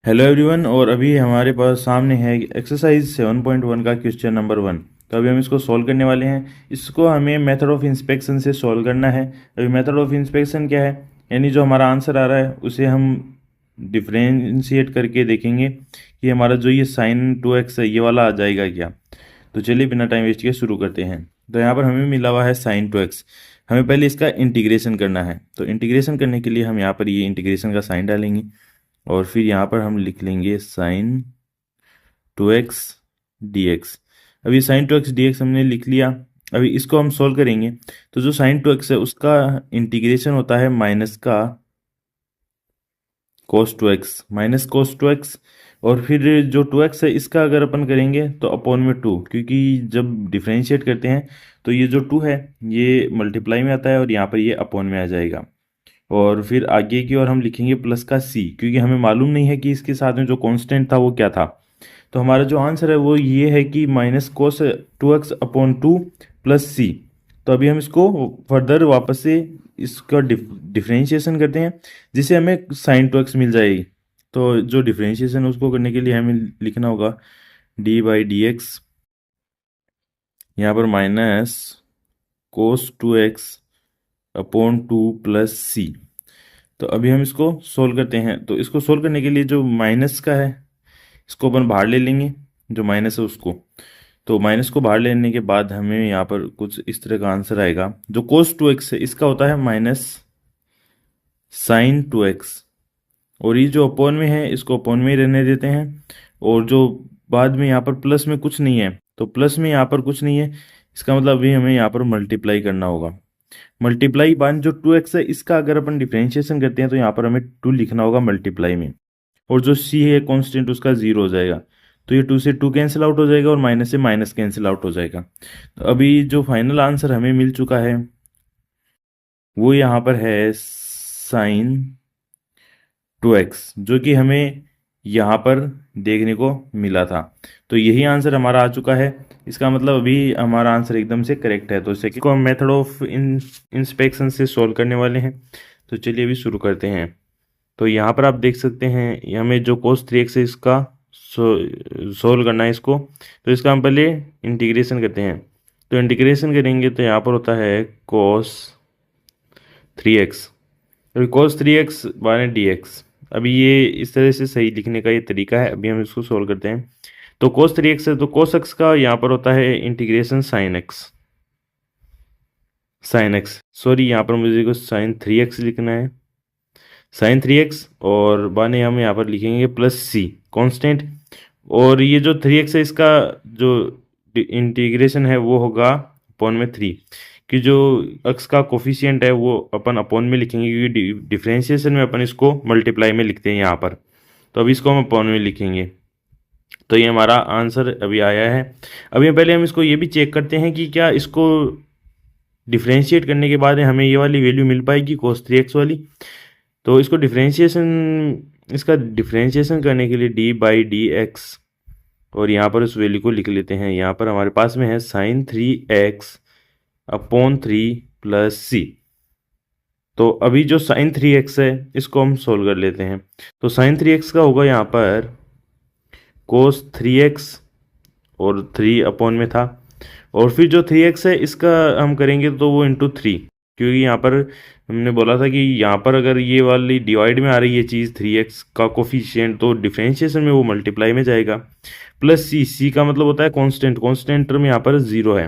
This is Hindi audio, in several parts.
Hello everyone. और अभी हमारे पास सामने है एक्सरसाइज 7.1 का क्वेश्चन नंबर 1। तो अभी हम इसको सॉल्व करने वाले हैं। इसको हमें मेथड ऑफ इंस्पेक्शन से सॉल्व करना है। अभी मेथड ऑफ इंस्पेक्शन क्या है, यानी जो हमारा आंसर आ रहा है उसे हम डिफ्रेंशिएट करके देखेंगे कि हमारा जो ये साइन 2x है ये वाला आ जाएगा क्या। तो चलिए बिना टाइम वेस्ट किए शुरू करते हैं। तो यहाँ पर हमें मिला हुआ है साइन 2x। हमें पहले इसका इंटीग्रेशन करना है। तो इंटीग्रेशन करने के लिए हम यहाँ पर ये इंटीग्रेशन का साइन डालेंगे और फिर यहाँ पर हम लिख लेंगे साइन 2x dx। अभी साइन 2x dx हमने लिख लिया। अभी इसको हम सोल्व करेंगे। तो जो साइन 2x है उसका इंटीग्रेशन होता है माइनस का cos 2x, minus cos 2x। और फिर जो 2x है इसका अगर अपन करेंगे तो अपॉन में 2, क्योंकि जब डिफ्रेंशिएट करते हैं तो ये जो 2 है ये मल्टीप्लाई में आता है और यहाँ पर ये अपॉन में आ जाएगा। और फिर आगे की ओर हम लिखेंगे प्लस का सी, क्योंकि हमें मालूम नहीं है कि इसके साथ में जो कांस्टेंट था वो क्या था। तो हमारा जो आंसर है वो ये है कि minus cos 2x upon 2 plus C. तो अभी हम इसको फर्दर वापस से इसका डिफ्रेंशिएशन करते हैं जिससे हमें साइन 2x मिल जाएगी। तो जो डिफ्रेंशिएशन उसको करने के लिए हमें लिखना होगा डी बाई डी एक्स, यहाँ पर minus cos 2x upon 2 plus C. तो अभी हम इसको सोल्व करते हैं। तो इसको सोल्व करने के लिए जो माइनस का है इसको अपन बाहर ले लेंगे, जो माइनस है उसको। तो माइनस को बाहर लेने के बाद हमें यहाँ पर कुछ इस तरह का आंसर आएगा। जो कोस 2x है इसका होता है माइनस साइन 2x, और ये जो अपॉन में है इसको अपॉन में ही रहने देते हैं। और जो बाद में यहाँ पर प्लस में कुछ नहीं है, तो प्लस में यहाँ पर कुछ नहीं है, इसका मतलब अभी हमें यहाँ पर मल्टीप्लाई करना होगा। मल्टीप्लाई बान जो 2x है इसका अगर अपन डिफ्रेंशिएशन करते हैं तो यहाँ पर हमें 2 लिखना होगा मल्टीप्लाई में। और जो c है कांस्टेंट उसका 0 हो जाएगा। तो ये 2 से 2 कैंसिल आउट हो जाएगा और माइनस से माइनस कैंसिल आउट हो जाएगा। तो अभी जो फाइनल आंसर हमें मिल चुका है वो यहाँ पर है साइन 2x, जो कि हमें यहाँ पर देखने को मिला था। तो यही आंसर हमारा आ चुका है। इसका मतलब अभी हमारा आंसर एकदम से करेक्ट है। तो इसे को हम मेथड ऑफ इंस्पेक्शन से सॉल्व करने वाले हैं। तो चलिए अभी शुरू करते हैं। तो यहाँ पर आप देख सकते हैं हमें जो cos 3x है इसका सोल्व करना है इसको। तो इसका हम पहले इंटीग्रेशन करते हैं। तो इंटीग्रेशन करेंगे तो यहाँ पर होता है cos 3x, अभी cos 3x बाय dx। अभी ये इस तरह से सही लिखने का ये तरीका है। अभी हम इसको सोल्व करते हैं। तो cos 3x है तो cos x का यहाँ पर होता है इंटीग्रेशन sin x, सॉरी यहाँ पर मुझे को sin 3x लिखना है, sin 3x। और बाने हम यहाँ पर लिखेंगे प्लस सी कांस्टेंट। और ये जो 3x है इसका जो इंटीग्रेशन है वो होगा अपॉन में 3, कि जो x का कोफिशिएंट है वो अपन अपॉन में लिखेंगे, क्योंकि डिफ्रेंशिएशन में अपन इसको मल्टीप्लाई में लिखते हैं यहाँ पर। तो अभी इसको हम अपॉन में लिखेंगे। तो ये हमारा आंसर अभी आया है। अभी पहले हम इसको ये भी चेक करते हैं कि क्या इसको डिफ्रेंशिएट करने के बाद हमें ये वाली वैल्यू मिल पाएगी cos 3x वाली। तो इसको इसका डिफ्रेंशिएशन करने के लिए डी बाई डी एक्स, और यहाँ पर उस वैल्यू को लिख लेते हैं। यहाँ पर हमारे पास में है sign 3x upon 3 plus C. तो अभी जो साइन 3x है इसको हम सोल्व कर लेते हैं। तो साइन 3x का होगा यहाँ पर cos 3x और 3 अपॉन में था। और फिर जो 3x है इसका हम करेंगे तो वो इंटू 3, क्योंकि यहाँ पर हमने बोला था कि यहाँ पर अगर ये वाली डिवाइड में आ रही है चीज़ 3x का कोफिशिएंट तो डिफ्रेंशिएशन में वो मल्टीप्लाई में जाएगा। प्लस सी का मतलब होता है कांस्टेंट, कांस्टेंट टर्म यहाँ पर 0 है,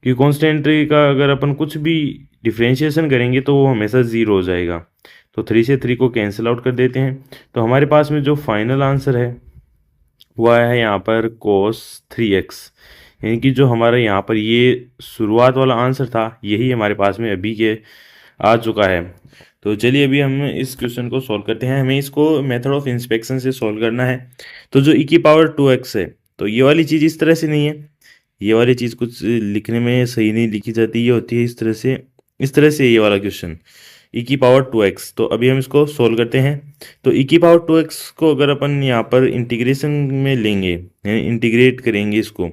क्योंकि कांस्टेंट का अगर अपन कुछ भी डिफ्रेंशिएशन करेंगे तो वो हमेशा 0 हो जाएगा। तो 3 से 3 को कैंसिल आउट कर देते हैं। तो हमारे पास में जो फाइनल आंसर है वो आया है यहाँ पर cos 3x, यानी कि जो हमारा यहाँ पर ये शुरुआत वाला आंसर था यही हमारे पास में अभी के आ चुका है। तो चलिए अभी हम इस क्वेश्चन को सॉल्व करते हैं। हमें इसको मेथड ऑफ इंस्पेक्शन से सॉल्व करना है। तो जो e की पावर 2x है तो ये वाली चीज़ इस तरह से नहीं है, ये वाली चीज़ कुछ लिखने में सही नहीं लिखी जाती, ये होती है इस तरह से ये वाला क्वेश्चन e की पावर 2x। तो अभी हम इसको सोल्व करते हैं। तो e की पावर 2x को अगर अपन यहाँ पर इंटीग्रेशन में लेंगे, यानी इंटीग्रेट करेंगे इसको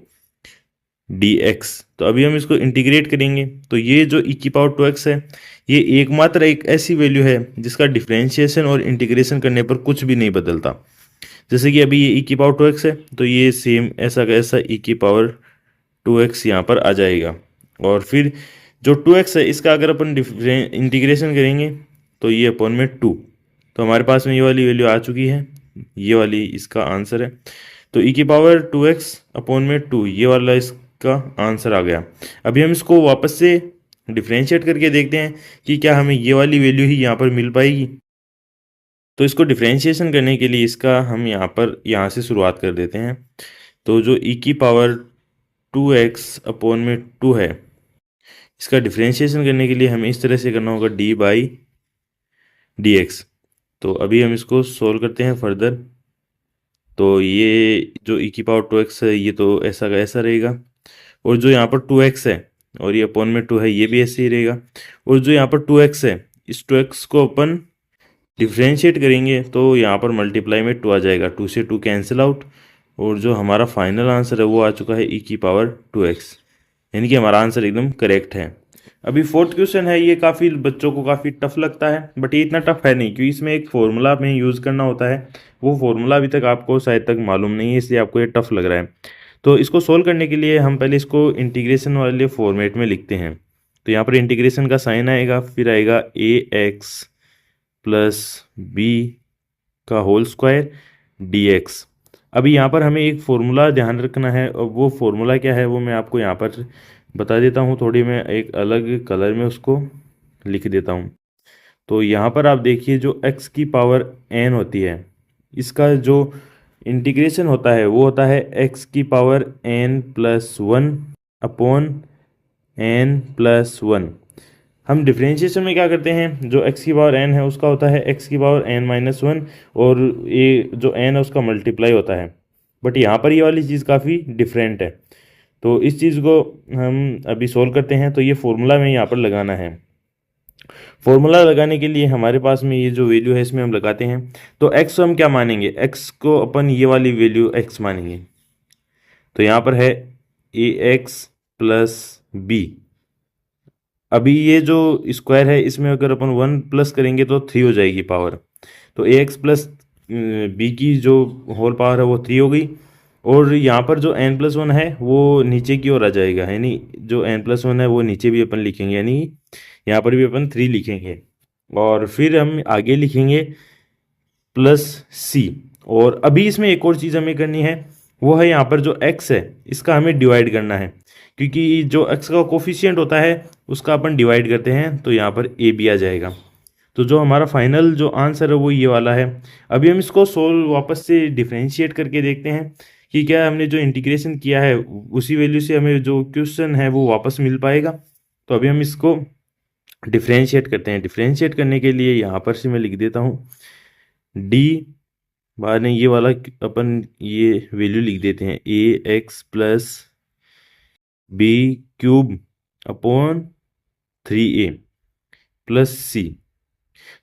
dx, तो अभी हम इसको इंटीग्रेट करेंगे। तो ये जो e की पावर 2x है ये एकमात्र एक ऐसी वैल्यू है जिसका डिफ्रेंशिएशन और इंटीग्रेशन करने पर कुछ भी नहीं बदलता। जैसे कि अभी ये ई की पावर 2x है, तो ये सेम ऐसा का ऐसा ई की पावर 2x यहाँ पर आ जाएगा। और फिर जो 2x है इसका अगर अपन इंटीग्रेशन करेंगे तो ये अपॉन में 2, तो हमारे पास में ये वाली वैल्यू आ चुकी है, ये वाली इसका आंसर है। तो ई की पावर 2x अपॉन में 2 ये वाला इसका आंसर आ गया। अभी हम इसको वापस से डिफ्रेंशिएट करके देखते हैं कि क्या हमें ये वाली वैल्यू ही यहाँ पर मिल पाएगी। तो इसको डिफ्रेंशिएशन करने के लिए इसका हम यहाँ से शुरुआत कर देते हैं। तो जो ई की पावर 2x अपॉन में 2 है, इसका डिफ्रेंशिएशन करने के लिए हमें इस तरह से करना होगा डी बाई डी एक्स। तो अभी हम इसको सोल्व करते हैं फर्दर। तो ये जो ई की पावर 2x है ये तो ऐसा का ऐसा रहेगा, और जो यहाँ पर 2x है और ये अपॉन में 2 है ये भी ऐसे ही रहेगा। और जो यहाँ पर 2x है इस 2x को अपन डिफ्रेंशिएट करेंगे तो यहाँ पर मल्टीप्लाई में 2 आ जाएगा, 2 से 2 कैंसिल आउट, और जो हमारा फाइनल आंसर है वो आ चुका है ई की पावर 2x, यानी कि हमारा आंसर एकदम करेक्ट है। अभी फोर्थ क्वेश्चन है, ये काफ़ी बच्चों को काफ़ी टफ लगता है, बट ये इतना टफ है नहीं क्योंकि इसमें एक फॉर्मूला में यूज़ करना होता है। वो फॉर्मूला अभी तक आपको शायद तक मालूम नहीं है, इसलिए आपको ये टफ लग रहा है। तो इसको सोल्व करने के लिए हम पहले इसको इंटीग्रेशन वाले फॉर्मेट में लिखते हैं। तो यहाँ पर इंटीग्रेशन का साइन आएगा, फिर आएगा ए एक्स प्लस बी का होल स्क्वायर डी एक्स। अभी यहाँ पर हमें एक फॉर्मूला ध्यान रखना है, और वो फॉर्मूला क्या है वो मैं आपको यहाँ पर बता देता हूँ। थोड़ी मैं एक अलग कलर में उसको लिख देता हूँ। तो यहाँ पर आप देखिए जो x की पावर n होती है इसका जो इंटीग्रेशन होता है वो होता है x की power n plus 1 upon n plus 1। हम डिफ्रेंशिएशन में क्या करते हैं, जो x की पावर n है उसका होता है x की पावर n माइनस 1, और ये जो n है उसका मल्टीप्लाई होता है। बट यहाँ पर ये वाली चीज़ काफ़ी डिफरेंट है। तो इस चीज़ को हम अभी सोल्व करते हैं। तो ये फॉर्मूला में यहाँ पर लगाना है। फॉर्मूला लगाने के लिए हमारे पास में ये जो वैल्यू है इसमें हम लगाते हैं। तो x को हम क्या मानेंगे, x को अपन ये वाली वैल्यू x मानेंगे। तो यहाँ पर है ए एक्स प्लस बी। अभी ये जो स्क्वायर है इसमें अगर अपन 1 प्लस करेंगे तो 3 हो जाएगी पावर। तो ए एक्स प्लस बी की जो होल पावर है वो 3 हो गई, और यहाँ पर जो n प्लस 1 है वो नीचे की ओर आ जाएगा, यानी जो n प्लस 1 है वो नीचे भी अपन लिखेंगे, यानी यहाँ पर भी अपन 3 लिखेंगे। और फिर हम आगे लिखेंगे प्लस सी। और अभी इसमें एक और चीज़ हमें करनी है, वो है यहाँ पर जो x है इसका हमें डिवाइड करना है, क्योंकि जो x का कोफिशिएंट होता है उसका अपन डिवाइड करते हैं तो यहाँ पर a भी आ जाएगा। तो जो हमारा फाइनल जो आंसर है वो ये वाला है। अभी हम इसको सोल्व वापस से डिफ्रेंशिएट करके देखते हैं कि क्या हमने जो इंटीग्रेशन किया है उसी वैल्यू से हमें जो क्वेश्चन है वो वापस मिल पाएगा। तो अभी हम इसको डिफ्रेंशिएट करते हैं। डिफ्रेंशिएट करने के लिए यहाँ पर से मैं लिख देता हूँ डी, बाद में ये वाला अपन ये वैल्यू लिख देते हैं A X plus B cube upon 3a plus C.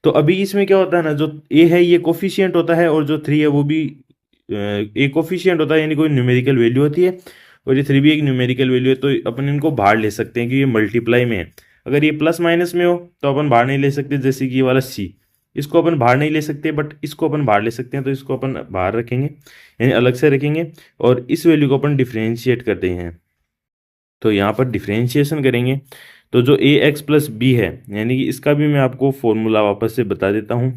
तो अभी इसमें क्या होता है ना, जो a है ये कोफिशिएंट होता है और जो 3 है वो भी a कोफिशिएंट होता है, यानी कोई न्यूमेरिकल वैल्यू होती है, और ये 3 भी एक न्यूमेरिकल वैल्यू है। तो अपन इनको बाहर ले सकते हैं कि ये मल्टीप्लाई में है। अगर ये प्लस माइनस में हो तो अपन बाहर नहीं ले सकते, जैसे कि ये वाला c, इसको अपन बाहर नहीं ले सकते, बट इसको अपन बाहर ले सकते हैं। तो इसको अपन बाहर रखेंगे, यानी अलग से रखेंगे, और इस वैल्यू को अपन डिफ्रेंशिएट करते हैं। तो यहाँ पर डिफ्रेंशिएशन करेंगे तो जो ए एक्स प्लस बी है, यानी कि इसका भी मैं आपको फॉर्मूला वापस से बता देता हूँ।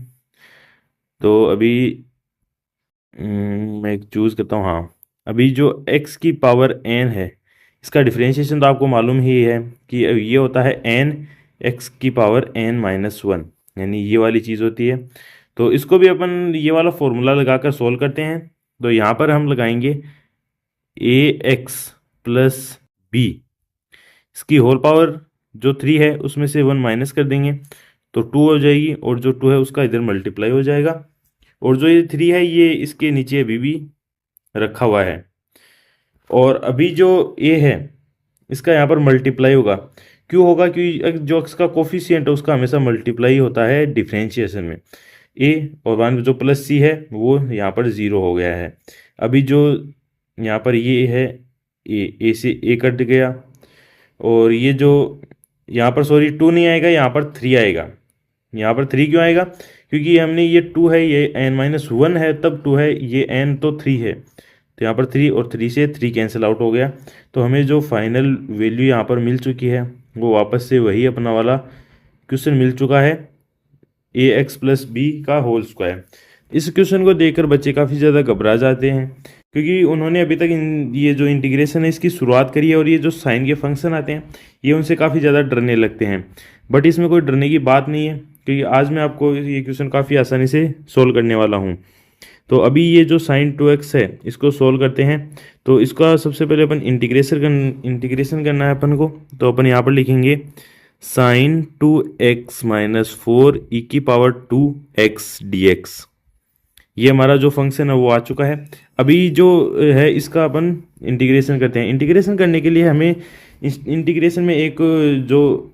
तो अभी मैं चूज़ करता हूँ, हाँ। अभी जो x की पावर n है इसका डिफ्रेंशिएशन तो आपको मालूम ही है कि ये होता है n x की पावर n माइनस 1, यानी ये वाली चीज़ होती है। तो इसको भी अपन ये वाला फॉर्मूला लगाकर सोल्व करते हैं। तो यहाँ पर हम लगाएंगे ए एक्स प्लस बी, इसकी होल पावर जो 3 है उसमें से 1 माइनस कर देंगे तो 2 हो जाएगी, और जो 2 है उसका इधर मल्टीप्लाई हो जाएगा, और जो ये 3 है ये इसके नीचे अभी भी रखा हुआ है। और अभी जो a है इसका यहाँ पर मल्टीप्लाई होगा। क्यों होगा, क्योंकि जो x का कोफिशिएंट है उसका हमेशा मल्टीप्लाई होता है डिफ्रेंशिएशन में। a और वन जो प्लस c है वो यहाँ पर 0 हो गया है। अभी जो यहाँ पर ये है a से a कट गया, और ये जो यहाँ पर सॉरी 2 नहीं आएगा, यहाँ पर 3 आएगा। यहाँ पर 3 क्यों आएगा, क्योंकि हमने ये 2 है, ये n-1 है तब 2 है, ये n तो 3 है, तो यहाँ पर 3 और 3 से 3 कैंसिल आउट हो गया। तो हमें जो फाइनल वैल्यू यहाँ पर मिल चुकी है वो वापस से वही अपना वाला क्वेश्चन मिल चुका है, ax+b² इस क्वेश्चन को देखकर बच्चे काफ़ी ज़्यादा घबरा जाते हैं, क्योंकि उन्होंने अभी तक ये जो इंटीग्रेशन है इसकी शुरुआत करी है और ये जो साइन के फंक्शन आते हैं ये उनसे काफ़ी ज़्यादा डरने लगते हैं। बट इसमें कोई डरने की बात नहीं है, क्योंकि आज मैं आपको ये क्वेश्चन काफ़ी आसानी से सोल्व करने वाला हूँ। तो अभी ये जो साइन 2x है इसको सोल्व करते हैं। तो इसका सबसे पहले अपन इंटीग्रेशन करना है अपन को। तो अपन यहाँ पर लिखेंगे साइन 2x-4 e⁻²x dx। ये हमारा जो फंक्शन है वो आ चुका है। अभी जो है इसका अपन इंटीग्रेशन करते हैं। इंटीग्रेशन करने के लिए हमें इंटीग्रेशन में एक जो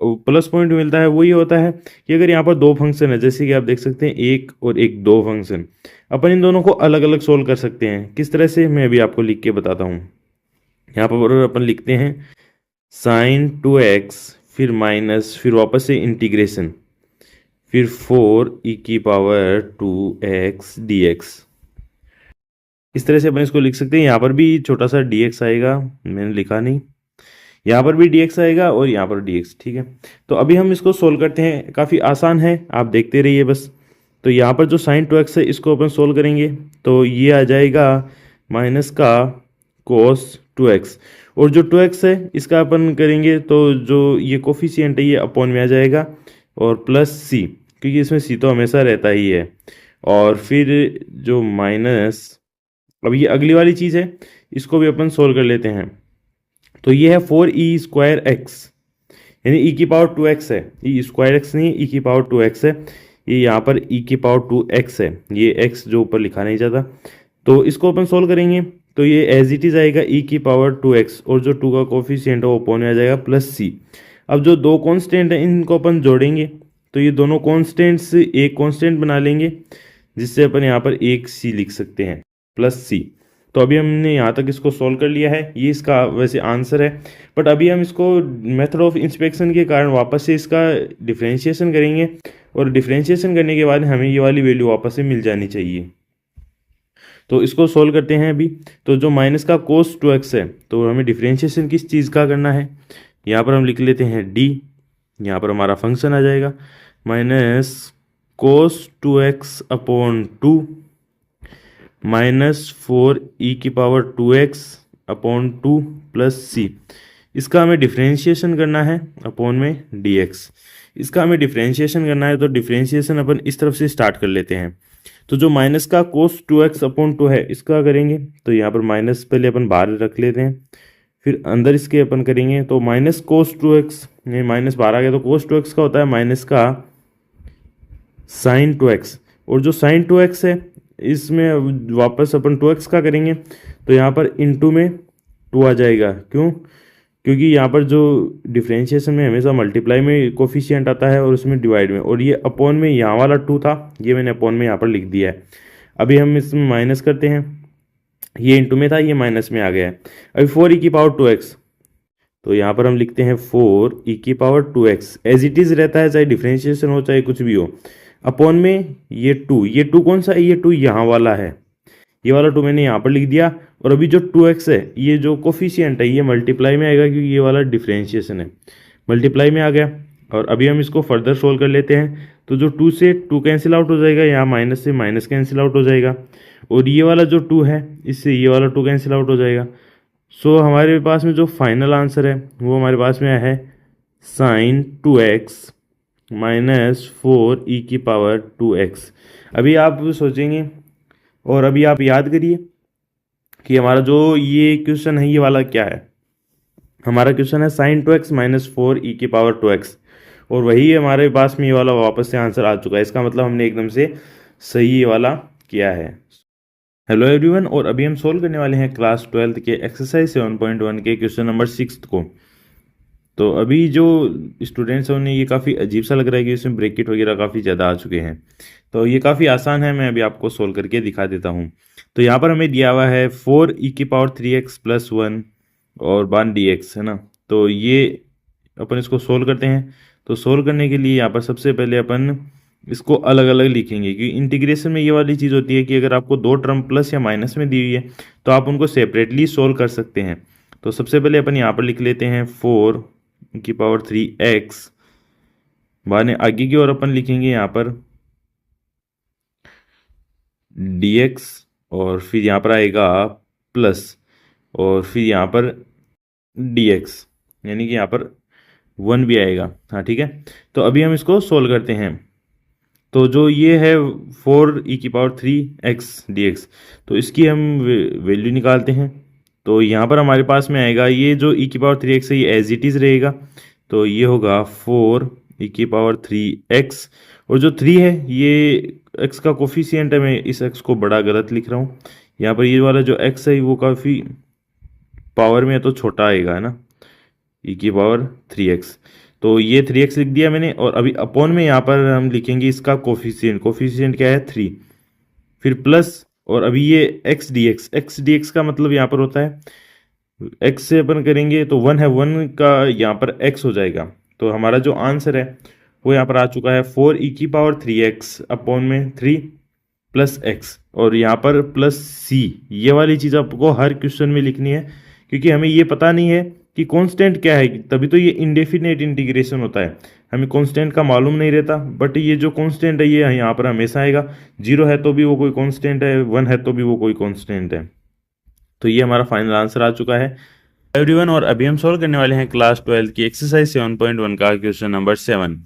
प्लस पॉइंट मिलता है वो ये होता है कि अगर यहाँ पर दो फंक्शन है, जैसे कि आप देख सकते हैं एक और एक, दो फंक्शन, अपन इन दोनों को अलग अलग सोल्व कर सकते हैं। किस तरह से, मैं अभी आपको लिख के बताता हूँ। यहाँ पर अपन लिखते हैं साइन 2x, फिर माइनस, फिर वापस से इंटीग्रेशन, फिर 4 e⁻²x dx। इस तरह से अपन इसको लिख सकते हैं। यहाँ पर भी छोटा सा dx आएगा, मैंने लिखा नहीं, यहाँ पर भी dx आएगा और यहाँ पर dx। ठीक है, तो अभी हम इसको सोल्व करते हैं। काफ़ी आसान है, आप देखते रहिए बस। तो यहाँ पर जो साइन 2x है इसको अपन सोल्व करेंगे, तो ये आ जाएगा माइनस का कोस 2x, और जो 2x है इसका अपन करेंगे तो जो ये कोफिशिएंट है ये अपॉन में आ जाएगा, और प्लस c, क्योंकि इसमें c तो हमेशा रहता ही है। और फिर जो माइनस, अब ये अगली वाली चीज़ है, इसको भी अपन सोल्व कर लेते हैं। तो ये है 4e²x, यानी e⁻²x है, e²x नहीं, e⁻²x है। ये यहाँ पर e⁻²x है, ये x जो ऊपर लिखा नहीं जाता। तो इसको अपन सोल्व करेंगे तो ये एज इट इज़ आएगा e⁻²x, और जो 2 का कोफिशिएंट है वो अपॉन में आ जाएगा प्लस c। अब जो दो कांस्टेंट हैं इनको अपन जोड़ेंगे, तो ये दोनों कांस्टेंट्स एक कांस्टेंट बना लेंगे, जिससे अपन यहाँ पर एक c लिख सकते हैं, प्लस c। तो अभी हमने यहाँ तक इसको सोल्व कर लिया है, ये इसका वैसे आंसर है। बट अभी हम इसको मेथड ऑफ इंस्पेक्शन के कारण वापस से इसका डिफ्रेंशिएशन करेंगे, और डिफ्रेंशिएशन करने के बाद हमें ये वाली वैल्यू वापस से मिल जानी चाहिए। तो इसको सोल्व करते हैं अभी। तो जो माइनस का कोस 2x है, तो हमें डिफ्रेंशिएशन किस चीज़ का करना है, यहाँ पर हम लिख लेते हैं d। यहाँ पर हमारा फंक्शन आ जाएगा minus cos 2x/2 minus 4 e⁻²x/2 plus c। इसका हमें डिफ्रेंशिएशन करना है अपॉन में dx। इसका हमें डिफ्रेंशिएशन करना है, तो डिफ्रेंशिएशन अपन इस तरफ से स्टार्ट कर लेते हैं। तो जो माइनस का कोस 2x/2 है इसका करेंगे, तो यहाँ पर माइनस पहले अपन बाहर रख लेते हैं, फिर अंदर इसके अपन करेंगे। तो माइनस कोस 2x, ये माइनस बाहर आ गया, तो कोस 2x का होता है माइनस का साइन 2x, और जो साइन 2x है इसमें वापस अपन 2x का करेंगे, तो यहाँ पर इनटू में 2 आ जाएगा। क्यों, क्योंकि यहाँ पर जो डिफ्रेंशिएशन में हमेशा मल्टीप्लाई में कोफिशिएंट आता है और उसमें डिवाइड में, और ये अपॉन में यहाँ वाला 2 था, ये मैंने अपॉन में यहाँ पर लिख दिया है। अभी हम इसमें माइनस करते हैं, ये इंटू में था, ये माइनस में आ गया है। अभी 4 e⁻²x, तो यहाँ पर हम लिखते हैं 4 e⁻²x, एज इट इज़ रहता है, चाहे डिफ्रेंशिएशन हो चाहे कुछ भी हो, अपॉन में ये 2। ये 2 कौन सा है, ये 2 यहाँ वाला है, ये वाला 2 मैंने यहाँ पर लिख दिया। और अभी जो 2x है ये जो कोफिशिएंट है ये मल्टीप्लाई में आएगा, क्योंकि ये वाला डिफ्रेंशिएशन है, मल्टीप्लाई में आ गया। और अभी हम इसको फर्दर सोल्व कर लेते हैं। तो जो 2 से 2 कैंसिल आउट हो जाएगा, यहाँ माइनस से माइनस कैंसिल आउट हो जाएगा, और ये वाला जो 2 है इससे ये वाला 2 कैंसिल आउट हो जाएगा। सो हमारे पास में जो फाइनल आंसर है वो हमारे पास में है साइन 2x माइनस 4 e⁻²x। अभी आप सोचेंगे, और अभी आप याद करिए कि हमारा जो ये क्वेश्चन है ये वाला क्या है। हमारा क्वेश्चन है साइन 2x माइनस 4 e⁻²x, और वही हमारे पास में ये वाला वापस से आंसर आ चुका है। इसका मतलब हमने एकदम से सही ये वाला किया है। हेलो एवरीवन, और अभी हम सोल्व करने वाले हैं क्लास 12th के एक्सरसाइज 7.1 के क्वेश्चन नंबर 6 को। तो अभी जो स्टूडेंट्स हैं उन्हें ये काफ़ी अजीब सा लग रहा है कि इसमें ब्रैकेट वगैरह काफ़ी ज़्यादा आ चुके हैं। तो ये काफ़ी आसान है, मैं अभी आपको सोल्व करके दिखा देता हूँ। तो यहाँ पर हमें दिया हुआ है 4 e⁻3x + 1 और 1 dx, है ना। तो ये अपन इसको सोल्व करते हैं। तो सोल्व करने के लिए यहाँ पर सबसे पहले अपन इसको अलग अलग लिखेंगे, क्योंकि इंटीग्रेशन में ये वाली चीज़ होती है कि अगर आपको दो टर्म प्लस या माइनस में दी हुई है तो आप उनको सेपरेटली सोल्व कर सकते हैं। तो सबसे पहले अपन यहाँ पर लिख लेते हैं 4 की पावर 3 x, बाद में आगे की ओर अपन लिखेंगे यहाँ पर dx, और फिर यहाँ पर आएगा प्लस, और फिर यहाँ पर dx, यानी कि यहाँ पर 1 भी आएगा। हाँ ठीक है, तो अभी हम इसको सोल्व करते हैं। तो जो ये है 4e3x dx, तो इसकी हम वैल्यू निकालते हैं। तो यहाँ पर हमारे पास में आएगा ये जो e3x है ये एज इट इज़ रहेगा, तो ये होगा 4e3x, और जो 3 है ये x का कोफिशिएंट है, मैं इस x को बड़ा गलत लिख रहा हूँ। यहाँ पर ये वाला जो x है वो काफ़ी पावर में तो छोटा आएगा, है ना, e3x, तो ये 3x लिख दिया मैंने। और अभी अपॉन में यहाँ पर हम लिखेंगे इसका कोफिशिएंट, कोफिशिएंट क्या है 3, फिर प्लस, और अभी ये x dx का मतलब यहाँ पर होता है x से अपन करेंगे तो 1 है, 1 का यहाँ पर x हो जाएगा। तो हमारा जो आंसर है वो यहाँ पर आ चुका है 4e3x अपॉन में 3 प्लस x, और यहाँ पर प्लस c। ये वाली चीज़ आपको हर क्वेश्चन में लिखनी है, क्योंकि हमें ये पता नहीं है कि कांस्टेंट क्या है, तभी तो ये इंडेफिनेट इंटीग्रेशन होता है। हमें कांस्टेंट का मालूम नहीं रहता, बट ये जो कांस्टेंट है ये यहाँ पर हमेशा आएगा। 0 है तो भी वो कोई कांस्टेंट है, 1 है तो भी वो कोई कांस्टेंट है। तो ये हमारा फाइनल आंसर आ चुका है एवरीवन। और अभी हम सॉल्व करने वाले हैं क्लास 12 की एक्सरसाइज 7.1 का क्वेश्चन नंबर 7।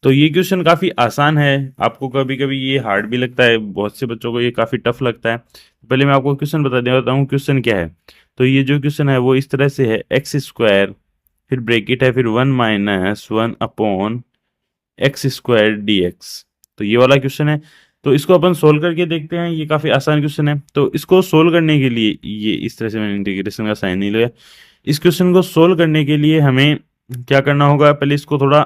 तो ये क्वेश्चन काफ़ी आसान है, आपको कभी कभी ये हार्ड भी लगता है, बहुत से बच्चों को ये काफ़ी टफ लगता है। पहले मैं आपको क्वेश्चन बता देता हूँ क्वेश्चन क्या है। तो ये जो क्वेश्चन है वो इस तरह से है, x², फिर ब्रैकेट है, फिर 1 - 1 अपॉन x² dx। तो ये वाला क्वेश्चन है, तो इसको अपन सोल्व करके देखते हैं। ये काफ़ी आसान क्वेश्चन है, तो इसको सोल्व करने के लिए ये इस तरह से मैंने इंटीग्रेशन का साइन नहीं लिया। इस क्वेश्चन को सोल्व करने के लिए हमें क्या करना होगा, पहले इसको थोड़ा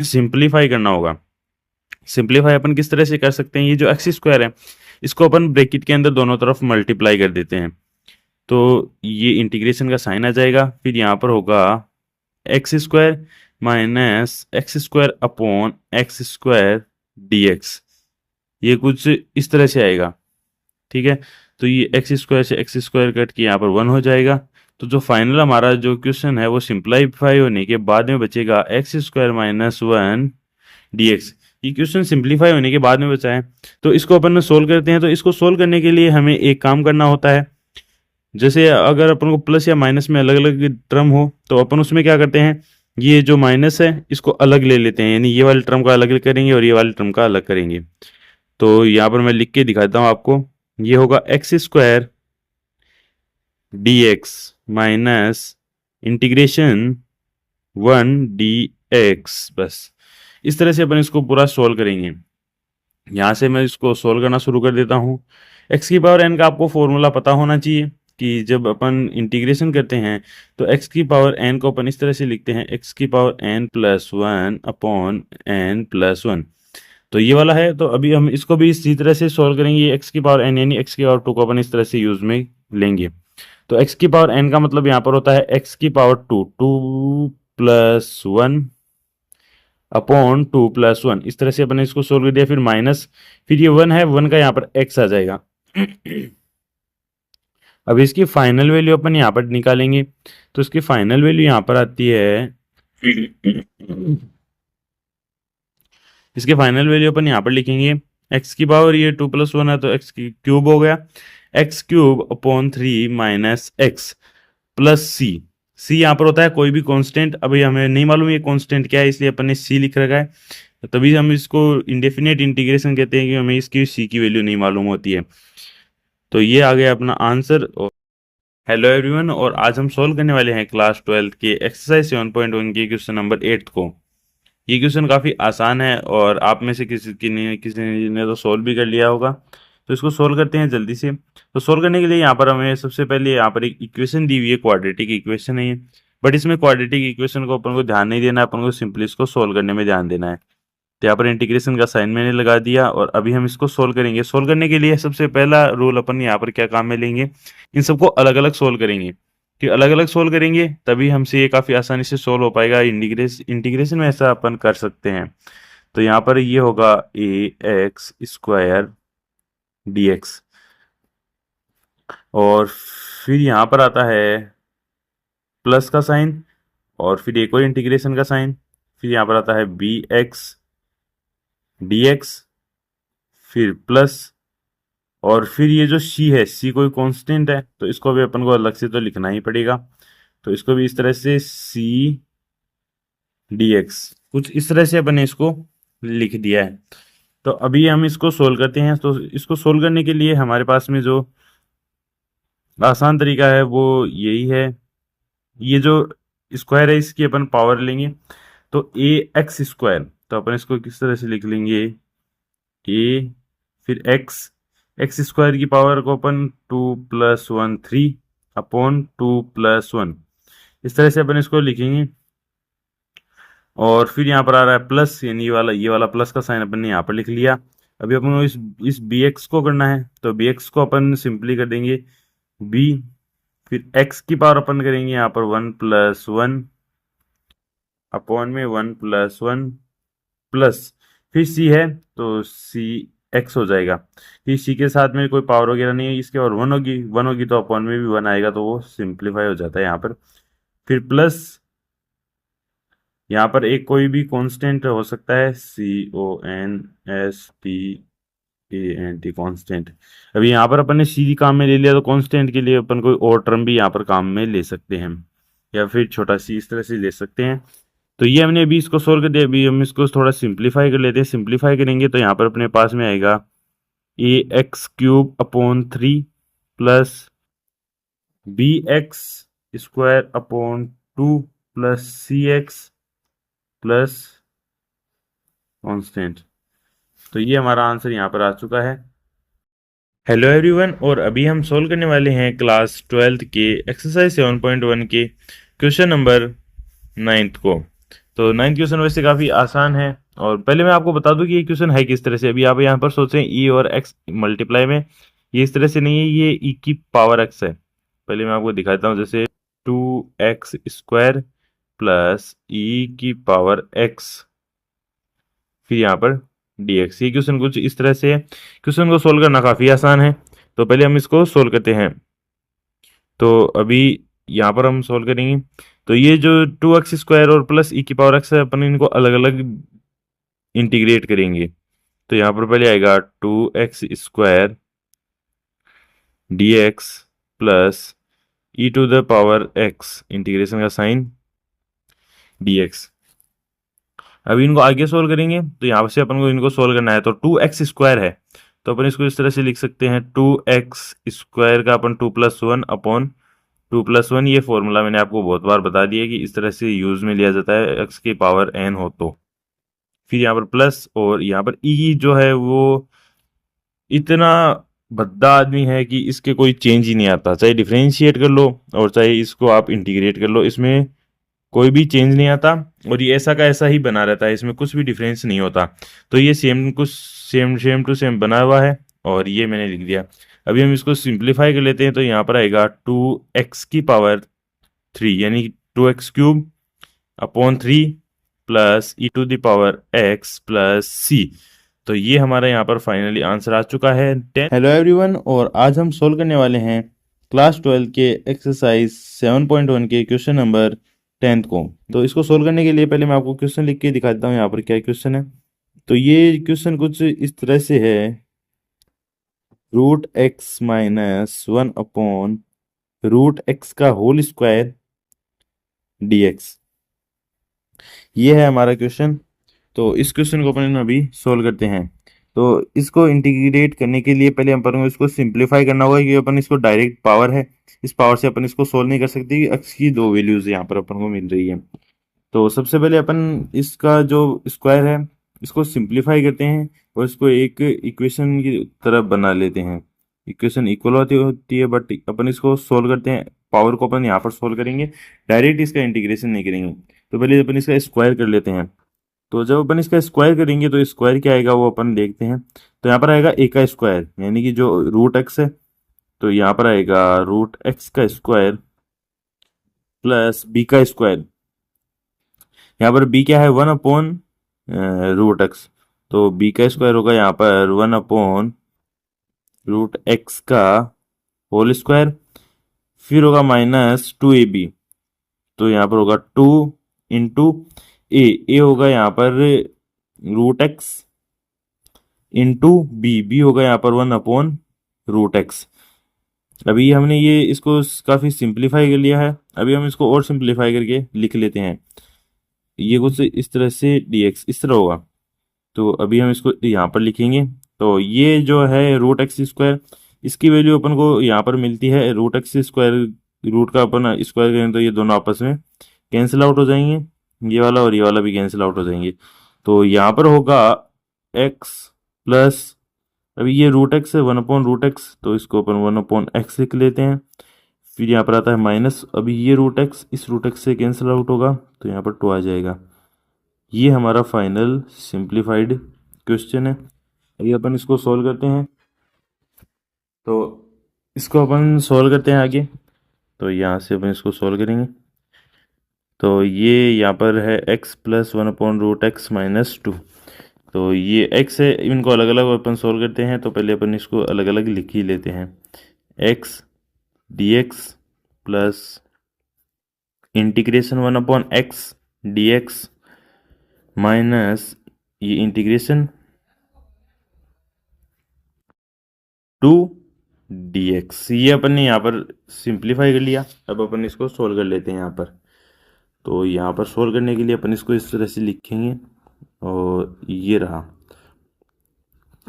सिंप्लीफाई करना होगा। सिंप्लीफाई अपन किस तरह से कर सकते हैं, ये जो x² है इसको अपन ब्रैकेट के अंदर दोनों तरफ मल्टीप्लाई कर देते हैं, तो ये इंटीग्रेशन का साइन आ जाएगा। फिर यहाँ पर होगा x² minus x² upon x² dx, ये कुछ इस तरह से आएगा, ठीक है। तो ये x² से x² कट के यहाँ पर 1 हो जाएगा। तो जो फाइनल हमारा जो क्वेश्चन है वो सिंप्लीफाई होने के बाद में बचेगा x² - 1 dx। ये क्वेश्चन सिंप्लीफाई होने के बाद में बचा है, तो इसको अपन सोल्व करते हैं। तो इसको सोल्व करने के लिए हमें एक काम करना होता है, जैसे अगर अपन को प्लस या माइनस में अलग अलग टर्म हो तो अपन उसमें क्या करते हैं, ये जो माइनस है इसको अलग ले लेते हैं, यानी ये वाले टर्म का अलग करेंगे और ये वाले टर्म का अलग करेंगे। तो यहाँ पर मैं लिख के दिखाता हूँ आपको, ये होगा x² dx minus integration 1 dx। बस इस तरह से अपन इसको पूरा सोल्व करेंगे। यहाँ से मैं इसको सोल्व करना शुरू कर देता हूँ। x⁴n का आपको फॉर्मूला पता होना चाहिए कि जब अपन इंटीग्रेशन करते हैं तो x⁴n को अपन इस तरह से लिखते हैं, x⁴n + 1 अपॉन n+1। तो ये वाला है, तो अभी हम इसको भी इसी तरह से सोल्व करेंगे। x⁴n यानी x⁴2 को अपन इस तरह से यूज में लेंगे। तो x⁴n का मतलब यहाँ पर होता है x⁴2, 2 + 1 अपॉन 2 + 1। इस तरह से अपन इसको सोल्व कर दिया। फिर माइनस, फिर ये 1 है, 1 का यहाँ पर x आ जाएगा। अब इसकी फाइनल वैल्यू अपन यहाँ पर निकालेंगे, तो इसकी फाइनल वैल्यू यहाँ पर आती है इसके फाइनल वैल्यू अपन यहाँ पर लिखेंगे, x की पावर ये 2 + 1 है तो x³ हो गया, x³ upon 3 minus x plus c यहाँ पर होता है कोई भी कांस्टेंट। अभी हमें नहीं मालूम ये कांस्टेंट क्या है, इसलिए अपन ने c लिख रखा है। तभी हम इसको इंडेफिनेट इंटीग्रेशन कहते हैं कि हमें इसकी c की वैल्यू नहीं मालूम होती है। तो ये आ गया अपना आंसर। हेलो एवरीवन, और आज हम सोल्व करने वाले हैं क्लास 12 के एक्सरसाइज 7.1 के क्वेश्चन नंबर 8 को। ये क्वेश्चन काफ़ी आसान है और आप में से किसी ने तो सोल्व भी कर लिया होगा। तो इसको सोल्व करते हैं जल्दी से। तो सोल्व करने के लिए यहाँ पर हमें सबसे पहले यहाँ पर एक इक्वेशन दी हुई है, क्वाड्रेटिक इक्वेशन है ये, बट इसमें क्वाड्रेटिक इक्वेशन को अपन को ध्यान नहीं देना है, अपन को सिंपली इसको सोल्व करने में ध्यान देना है। तो यहाँ पर इंटीग्रेशन का साइन मैंने लगा दिया और अभी हम इसको सोल्व करेंगे। सोल्व करने के लिए सबसे पहला रूल अपन यहाँ पर क्या काम में लेंगे, इन सबको अलग अलग सोल्व करेंगे। कि अलग अलग सोल्व करेंगे तभी हमसे ये काफ़ी आसानी से सोल्व हो पाएगा। इंटीग्रेशन में ऐसा अपन कर सकते हैं। तो यहाँ पर ये होगा ए एक्स स्क्वायर डी एक्स, और फिर यहाँ पर आता है प्लस का साइन, और फिर एक और इंटीग्रेशन का साइन, फिर यहाँ पर आता है बी एक्स डी एक्स, फिर प्लस, और फिर ये जो सी है, सी कोई कांस्टेंट है तो इसको भी अपन को अलग से तो लिखना ही पड़ेगा। तो इसको भी इस तरह से सी डी एक्स, कुछ इस तरह से अपन ने इसको लिख दिया है। तो अभी हम इसको सोल्व करते हैं। तो इसको सोल्व करने के लिए हमारे पास में जो आसान तरीका है वो यही है। ये जो स्क्वायर है इसकी अपन पावर लेंगे, तो ए एक्स स्क्वायर, तो अपन इसको किस तरह से लिख लेंगे, ए फिर एक्स, एक्स स्क्वायर की पावर को अपन 2+1 3 अपॉन 2+1, इस तरह से अपन इसको लिखेंगे। और फिर यहाँ पर आ रहा है प्लस, यानी ये वाला प्लस का साइन अपन ने यहाँ पर लिख लिया। अभी अपन को इस बी एक्स को करना है, तो बी एक्स को अपन सिंपली कर देंगे बी, फिर एक्स की पावर अपन करेंगे यहाँ पर 1+1 अपॉन में 1+1 प्लस, फिर सी है तो सी एक्स हो जाएगा। फिर सी के साथ में कोई पावर वगैरह नहीं है इसके, और वन होगी तो अपॉन में भी वन आएगा, तो वो सिंप्लीफाई हो जाता है यहाँ पर। फिर प्लस, यहाँ पर एक कोई भी कांस्टेंट हो सकता है, CONSTANT कांस्टेंट। अभी यहाँ पर अपन ने सी काम में ले लिया, तो कांस्टेंट के लिए अपन कोई और टर्म भी यहाँ पर काम में ले सकते हैं, या फिर छोटा सी इस तरह से ले सकते हैं। तो ये हमने अभी इसको सोल्व कर दिया। अभी हम इसको थोड़ा सिंप्लीफाई कर लेते हैं। सिंप्लीफाई करेंगे तो यहाँ पर अपने पास में आएगा ax³ upon 3 plus bx² upon 2 plus cx plus constant. तो ये हमारा आंसर यहाँ पर आ चुका है। हेलो एवरीवन, और अभी हम सोल्व करने वाले हैं क्लास 12th के एक्सरसाइज 7.1 के क्वेश्चन नंबर 9th को। तो 9th क्वेश्चन वैसे काफ़ी आसान है, और पहले मैं आपको बता दूं कि ये क्वेश्चन है किस तरह से। अभी आप यहाँ पर सोच रहे हैं ई और एक्स मल्टीप्लाई में, ये इस तरह से नहीं है, ये ई की पावर एक्स है। पहले मैं आपको दिखाता हूँ, जैसे 2x² प्लस ई की पावर एक्स, फिर यहाँ पर dx। ये क्वेश्चन कुछ इस तरह से है। क्वेश्चन को सोल्व करना काफ़ी आसान है, तो पहले हम इसको सोल्व करते हैं। तो अभी यहाँ पर हम सोल्व करेंगे, तो ये जो 2x² और प्लस ई की पावर एक्स है, अपन इनको अलग अलग इंटीग्रेट करेंगे। तो यहाँ पर पहले आएगा 2x² dx plus e to the power x, integration का साइन dx। अभी इनको आगे सोल्व करेंगे, तो यहाँ से अपन को इनको सोल्व करना है। तो 2x² है, तो अपन इसको इस तरह से लिख सकते हैं 2x² का अपन 2+1 अपॉन 2+1। ये फॉर्मूला मैंने आपको बहुत बार बता दिया कि इस तरह से यूज में लिया जाता है x की पावर n हो तो। फिर यहाँ पर प्लस, और यहाँ पर ई जो है वो इतना भद्दा आदमी है कि इसके कोई चेंज ही नहीं आता, चाहे डिफ्रेंशिएट कर लो और चाहे इसको आप इंटीग्रेट कर लो, इसमें कोई भी चेंज नहीं आता, और ये ऐसा का ऐसा ही बना रहता है, इसमें कुछ भी डिफरेंस नहीं होता। तो ये सेम टू सेम बना हुआ है, और ये मैंने लिख दिया। अभी हम इसको सिंप्लीफाई कर लेते हैं, तो यहाँ पर आएगा 2x की पावर 3, यानी 2x³ upon 3 plus e to the power x plus c। तो ये हमारा यहाँ पर फाइनली आंसर आ चुका है 10। हेलो एवरीवन, और आज हम सोल्व करने वाले हैं क्लास 12 के एक्सरसाइज 7.1 के क्वेश्चन नंबर 10th को। तो इसको सोल्व करने के लिए पहले मैं आपको क्वेश्चन लिख के दिखा देता हूँ यहाँ पर क्या क्वेश्चन है। तो ये क्वेश्चन कुछ इस तरह से है, √x - 1 अपॉन √x का होल स्क्वायर dx। ये है हमारा क्वेश्चन। तो इस क्वेश्चन को अपन अभी सोल्व करते हैं। तो इसको इंटीग्रेट करने के लिए पहले अपन को इसको सिंप्लीफाई करना होगा, क्योंकि अपन इसको डायरेक्ट पावर है, इस पावर से अपन इसको सोल्व नहीं कर सकते कि x की दो वैल्यूज यहाँ पर अपन को मिल रही है। तो सबसे पहले अपन इसका जो स्क्वायर है इसको सिंप्लीफाई करते हैं, और इसको एक इक्वेशन की तरफ बना लेते हैं। इक्वेशन इक्वल होती है, बट अपन इसको सोल्व करते हैं। पावर को अपन यहाँ पर सोल्व करेंगे, डायरेक्ट इसका इंटीग्रेशन नहीं करेंगे। तो पहले अपन इसका स्क्वायर कर लेते हैं। तो जब अपन इसका स्क्वायर करेंगे तो स्क्वायर क्या आएगा वो अपन देखते हैं। तो यहाँ पर आएगा a का स्क्वायर, यानी कि जो √x है, तो यहाँ पर आएगा √x का स्क्वायर प्लस बी का स्क्वायर। यहाँ पर बी क्या है, 1/√x। तो बी का स्क्वायर होगा यहाँ पर 1/√x का होल स्क्वायर। फिर होगा -2ab। तो यहाँ पर होगा 2 × ए होगा यहाँ पर √x इंटू बी होगा यहाँ पर 1/√x। अभी हमने ये इसको काफी सिंप्लीफाई कर लिया है। अभी हम इसको और सिंप्लीफाई करके लिख लेते हैं। ये कुछ इस तरह से dx इस तरह होगा। तो अभी हम इसको यहाँ पर लिखेंगे। तो ये जो है √x², इसकी वैल्यू अपन को यहाँ पर मिलती है √x²। रूट का अपन स्क्वायर करें तो ये दोनों आपस में कैंसिल आउट हो जाएंगे, ये वाला और ये वाला भी कैंसिल आउट हो जाएंगे। तो यहाँ पर होगा x प्लस, अभी ये √x है 1/√x, तो इसको अपन 1/x लिख लेते हैं। फिर यहाँ पर आता है माइनस, अभी ये √x इस √x से कैंसिल आउट होगा, तो यहाँ पर 2 आ जाएगा। ये हमारा फाइनल सिंप्लीफाइड क्वेश्चन है। अभी अपन इसको सॉल्व करते हैं। तो इसको अपन सॉल्व करते हैं आगे। तो यहाँ से अपन इसको सॉल्व करेंगे। तो ये यहाँ पर है x प्लस 1/√x-2। तो ये x है, इनको अलग अलग अपन सॉल्व करते हैं। तो पहले अपन इसको अलग अलग लिख ही लेते हैं। x dx plus integration 1/x dx minus ये इंटीग्रेशन 2 dx। ये अपन ने यहाँ पर सिंप्लीफाई कर लिया। अब अपन इसको सोल्व कर लेते हैं यहाँ पर। तो यहाँ पर सोल्व करने के लिए अपन इसको इस तरह से लिखेंगे और ये रहा।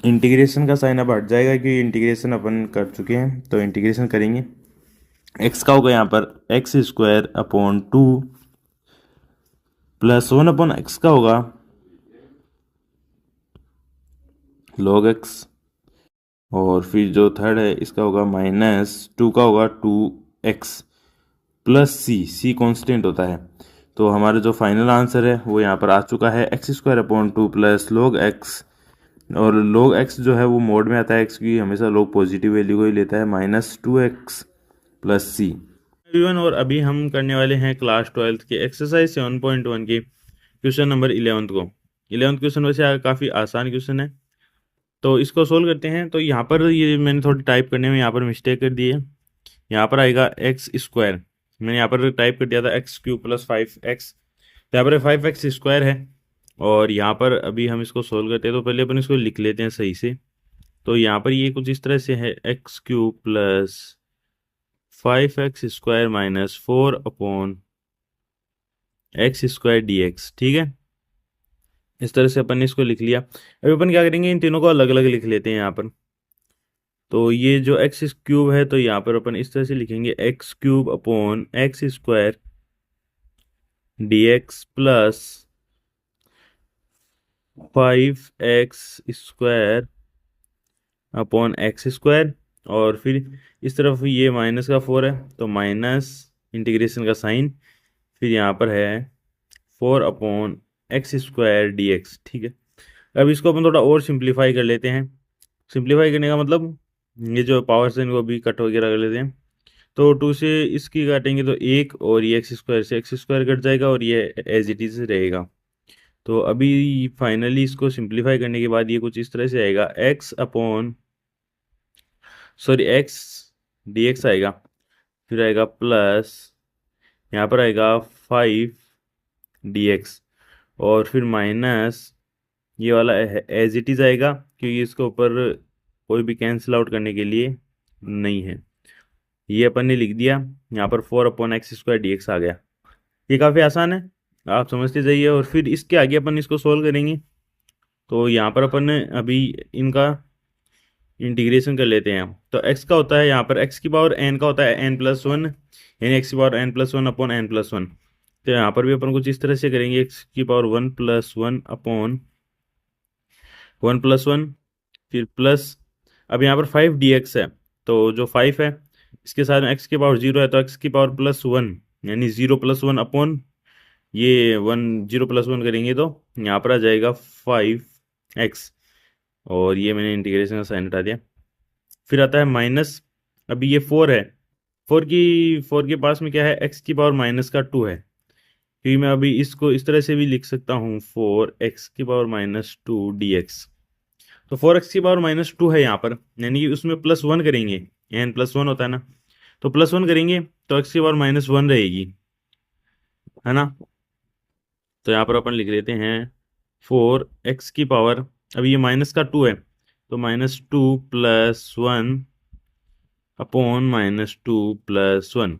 इंटीग्रेशन का साइन अब हट जाएगा क्योंकि इंटीग्रेशन अपन कर चुके हैं। तो इंटीग्रेशन करेंगे, x का होगा यहाँ पर x² प्लस 1/x का होगा log x, और फिर जो थर्ड है इसका होगा -2 का होगा 2x प्लस c कांस्टेंट होता है। तो हमारा जो फाइनल आंसर है वो यहाँ पर आ चुका है x² 2 प्लस log x। और log x जो है वो मोड में आता है x की, हमेशा log पॉजिटिव वैल्यू को ही लेता है, -2x प्लस c। एवरीवन, और अभी हम करने वाले हैं क्लास 12th के एक्सरसाइज 7.1 के क्वेश्चन नंबर 11th को। 11th क्वेश्चन वैसे काफ़ी आसान क्वेश्चन है। तो इसको सोल्व करते हैं। तो यहाँ पर ये मैंने थोड़ी टाइप करने में यहाँ पर मिस्टेक कर दी है। यहाँ पर आएगा x², मैंने यहाँ पर टाइप कर दिया था x³ + 5x। तो यहाँ पर 5x² है। और यहाँ पर अभी हम इसको सोल्व करते हैं। तो पहले अपन इसको लिख लेते हैं सही से। तो यहाँ पर ये कुछ इस तरह से है x³ + 5x² - 4/x² dx। ठीक है, इस तरह से अपन ने इसको लिख लिया। अभी अपन क्या करेंगे, इन तीनों को अलग अलग लिख लेते हैं यहाँ पर। तो ये जो x³ है तो यहाँ पर अपन इस तरह से लिखेंगे x³ dx प्लस 5x² और फिर इस तरफ ये -4 है तो माइनस इंटीग्रेशन का साइन, फिर यहाँ पर है 4/x² dx। ठीक है, अब इसको अपन थोड़ा और सिंप्लीफाई कर लेते हैं। सिंप्लीफाई करने का मतलब ये जो पावर्स हैं इनको भी कट वगैरह कर लेते हैं। तो 2 से इसकी काटेंगे तो 1, और ये x² से x² कट जाएगा और ये एज इट इज रहेगा। तो अभी फाइनली इसको सिंप्लीफाई करने के बाद ये कुछ इस तरह से आएगा x dx आएगा। फिर आएगा प्लस, यहाँ पर आएगा 5 dx, और फिर माइनस ये वाला एज इट इज आएगा क्योंकि इसके ऊपर कोई भी कैंसिल आउट करने के लिए नहीं है। ये अपन ने लिख दिया। यहाँ पर 4/x² dx आ गया। ये काफ़ी आसान है, आप समझते जाइए। और फिर इसके आगे अपन इसको सोल्व करेंगे। तो यहाँ पर अपन ने अभी इनका इंटीग्रेशन कर लेते हैं। तो x का होता है यहाँ पर x⁴n का होता है n+1, यानी x⁴n+1/n+1। तो यहाँ पर भी अपन कुछ इस तरह से करेंगे, x⁴1+1/1+1, फिर प्लस, अब यहाँ पर 5 dx है। तो जो 5 है इसके साथ में x⁴ है तो x⁴+1 यानी 0+1 ये 1 0+1 करेंगे तो यहाँ पर आ जाएगा 5x, और ये मैंने इंटीग्रेशन का साइन हटा दिया। फिर आता है माइनस, अभी ये 4 है, फोर के पास में क्या है, एक्स की पावर माइनस का टू है, क्योंकि मैं अभी इसको इस तरह से भी लिख सकता हूँ, फोर एक्स की power minus two D x. तो फोर एक्स की पावर माइनस टू है यहाँ पर, यानी कि उसमें प्लस वन करेंगे, एन प्लस वन होता है ना, तो प्लस वन करेंगे तो एक्स की पावर माइनस वन रहेगी, है ना। तो यहाँ पर अपन लिख लेते हैं फोर एक्स की पावर, अभी ये माइनस का टू है, तो minus two plus one upon minus two plus one.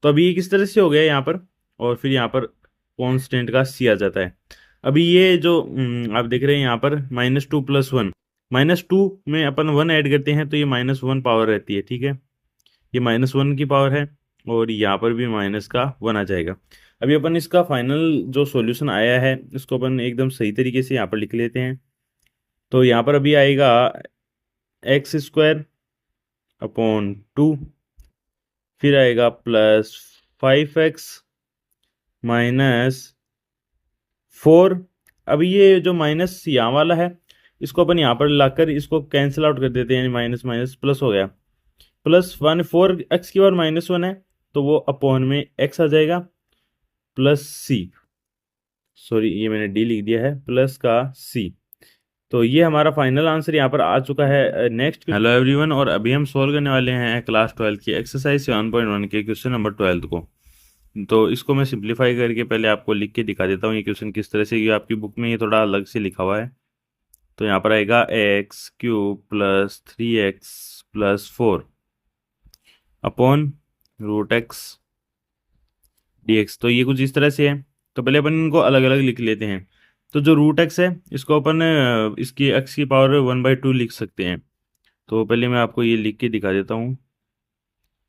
तो अभी ये किस तरह से हो गया यहाँ पर, और फिर यहाँ पर कांस्टेंट का सी आ जाता है। अभी ये जो आप देख रहे हैं यहाँ पर minus two plus one, minus two में अपन वन ऐड करते हैं तो ये माइनस वन पावर रहती है, ठीक है, ये माइनस वन की पावर है, और यहाँ पर भी माइनस का वन आ जाएगा। अभी अपन इसका फाइनल जो सॉल्यूशन आया है इसको अपन एकदम सही तरीके से यहाँ पर लिख लेते हैं। तो यहाँ पर अभी आएगा एक्स स्क्वायर अपॉन टू, फिर आएगा plus five x minus four. अभी ये जो माइनस यहाँ वाला है इसको अपन यहाँ पर लाकर इसको कैंसिल आउट कर देते हैं, माइनस माइनस प्लस हो गया, प्लस वन, फोर एक्स की पावर माइनस वन है तो वो अपॉन में एक्स आ जाएगा प्लस सी, सॉरी ये मैंने डी लिख दिया है, प्लस का सी। तो ये हमारा फाइनल आंसर यहाँ पर आ चुका है। नेक्स्ट, हेलो एवरीवन, और अभी हम सॉल्व करने वाले हैं क्लास 12 की एक्सरसाइज 7.1 के क्वेश्चन नंबर 12 को। तो इसको मैं सिंप्लीफाई करके पहले आपको लिख के दिखा देता हूँ ये क्वेश्चन किस तरह से, ये आपकी बुक में ये थोड़ा अलग से लिखा हुआ है। तो यहाँ पर आएगा x cube plus three x plus four upon root x d x. तो ये कुछ इस तरह से है, तो पहले अपन इनको अलग अलग लिख लेते हैं। तो जो रूट एक्स है इसको अपन इसकी एक्स की पावर वन बाई टू लिख सकते हैं। तो पहले मैं आपको ये लिख के दिखा देता हूँ।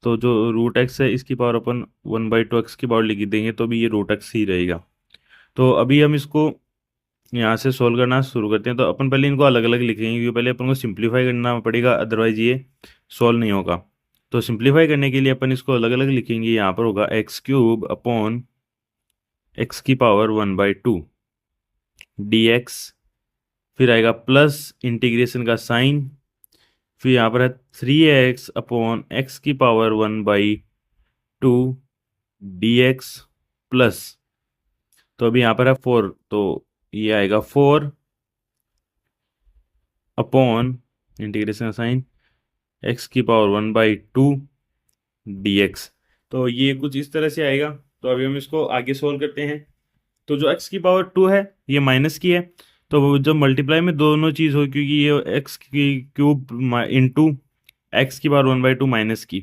तो जो रूट एक्स है इसकी power upon one by to x की पावर लिख देंगे तो भी ये रूट एक्स ही रहेगा। तो अभी हम इसको यहाँ से सोल्व करना शुरू करते हैं। तो अपन पहले इनको अलग अलग लिखेंगे क्योंकि पहले अपन को सिंप्लीफाई करना पड़ेगा, अदरवाइज ये सोल्व नहीं होगा। तो सिंप्लीफाई करने के लिए अपन इसको अलग अलग लिखेंगे। यहाँ पर होगा एक्स क्यूब अपॉन एक्स की power one by to D x, फिर आएगा प्लस इंटीग्रेशन का साइन, फिर यहाँ पर है थ्री एक्स अपॉन एक्स की power one by to D x plus, तो अभी यहाँ पर है फोर, तो ये आएगा फोर अपॉन इंटीग्रेशन का साइन एक्स की power one by to D x. तो ये कुछ इस तरह से आएगा। तो अभी हम इसको आगे सोल्व करते हैं। तो जो एक्स की पावर टू है ये माइनस की है, तो वो जब मल्टीप्लाई में दोनों चीज़ हो, क्योंकि ये एक्स की क्यूब इंटू एक्स की power one by to minus की,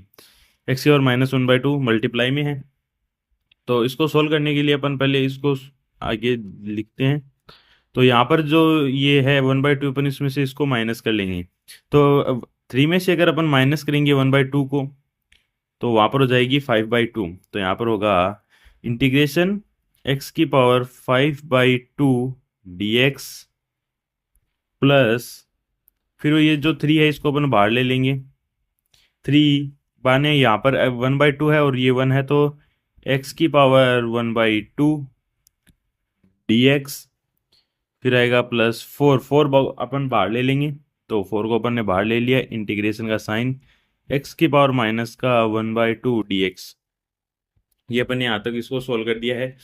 एक्स की power minus one by to multiply में है। तो इसको सोल्व करने के लिए अपन पहले इसको आगे लिखते हैं। तो यहाँ पर जो ये है वन बाई टू, अपन इसमें से इसको माइनस कर लेंगे। तो थ्री में से अगर अपन माइनस करेंगे वन बाई टू को तो वहाँ पर हो जाएगी फाइव बाई टू। तो यहाँ पर होगा इंटीग्रेशन एक्स की power five by two D x plus, फिर ये जो थ्री है इसको अपन बाहर ले लेंगे, थ्री बाने यहाँ पर वन बाई टू है और ये वन है, तो एक्स की power one by to D x, फिर आएगा प्लस फोर, फोर अपन बाहर ले लेंगे, तो फोर को अपन ने बाहर ले लिया, इंटीग्रेशन का साइन एक्स की पावर माइनस का one by to D x. ये अपन ने यहाँ तक इसको सोल्व कर दिया है।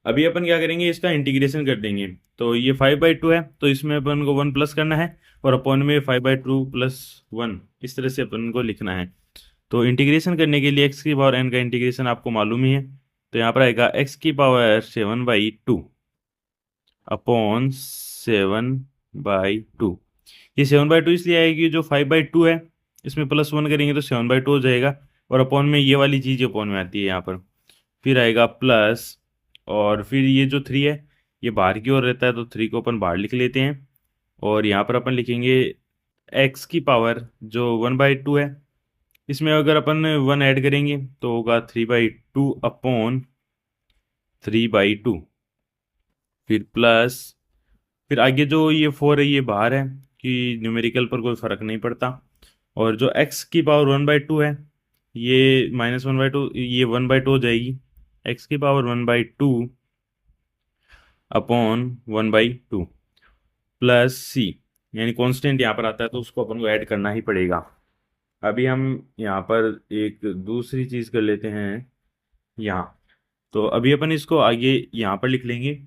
अभी अपन क्या करेंगे, इसका इंटीग्रेशन कर देंगे। तो ये फाइव बाई टू है तो इसमें अपन को वन प्लस करना है, और अपॉन में five by two plus one, इस तरह से अपन को लिखना है। तो इंटीग्रेशन करने के लिए एक्स की पावर एन का इंटीग्रेशन आपको मालूम ही है, तो यहाँ पर आएगा एक्स की power seven by two upon seven by two. ये सेवन बाई टू इसलिए आएगी, जो फाइव बाई टू है इसमें प्लस वन करेंगे तो सेवन बाई टू हो जाएगा, और अपॉन में ये वाली चीज़ अपॉन में आती है यहाँ पर, फिर आएगा प्लस, और फिर ये जो थ्री है ये बाहर की ओर रहता है तो थ्री को अपन बाहर लिख लेते हैं, और यहाँ पर अपन लिखेंगे एक्स की पावर जो वन बाई टू है, इसमें अगर अपन वन ऐड करेंगे तो होगा three by two upon three by two, फिर प्लस, फिर आगे जो ये फोर है ये बाहर है कि न्यूमेरिकल पर कोई फर्क नहीं पड़ता, और जो एक्स की पावर वन बाई टू है ये माइनस वन बाई टू, ये वन बाई टू हो जाएगी, एक्स की power one by two upon one by two plus C, यानी कांस्टेंट यहाँ पर आता है तो उसको अपन को ऐड करना ही पड़ेगा। अभी हम यहाँ पर एक दूसरी चीज़ कर लेते हैं यहाँ। तो अभी अपन इसको आगे यहाँ पर लिख लेंगे।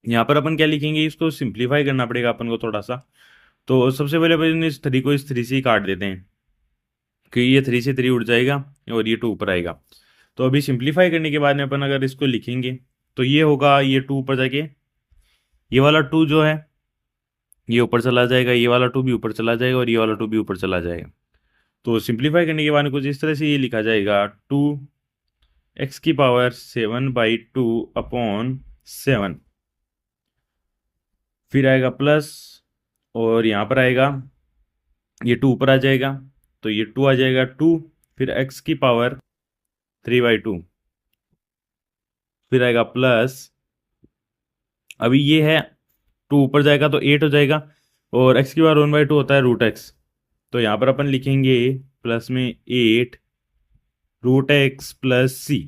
यहाँ पर अपन क्या लिखेंगे, इसको सिंप्लीफाई करना पड़ेगा अपन को थोड़ा सा। तो सबसे पहले अपन इस थ्री को इस थ्री से ही काट देते हैं, कि ये थ्री से थ्री उड़ जाएगा और ये टू ऊपर आएगा। तो अभी सिंप्लीफाई करने के बाद में अपन अगर इसको लिखेंगे तो ये होगा, ये टू ऊपर जाके ये वाला टू जो है ये ऊपर चला जाएगा, ये वाला टू भी ऊपर चला जाएगा और ये वाला टू भी ऊपर चला जाएगा। तो सिंप्लीफाई करने के बाद में कुछ इस तरह से ये लिखा जाएगा, टू एक्स की पावर 7/2 अपॉन 7। फिर आएगा प्लस, और यहाँ पर आएगा ये टू ऊपर आ जाएगा, तो ये टू आ जाएगा टू। फिर एक्स की पावर 3/2। फिर आएगा प्लस, अभी ये है टू ऊपर जाएगा तो 8 हो जाएगा, और एक्स की पावर 1/2 होता है √x। तो यहाँ पर अपन लिखेंगे प्लस में 8 √x प्लस सी।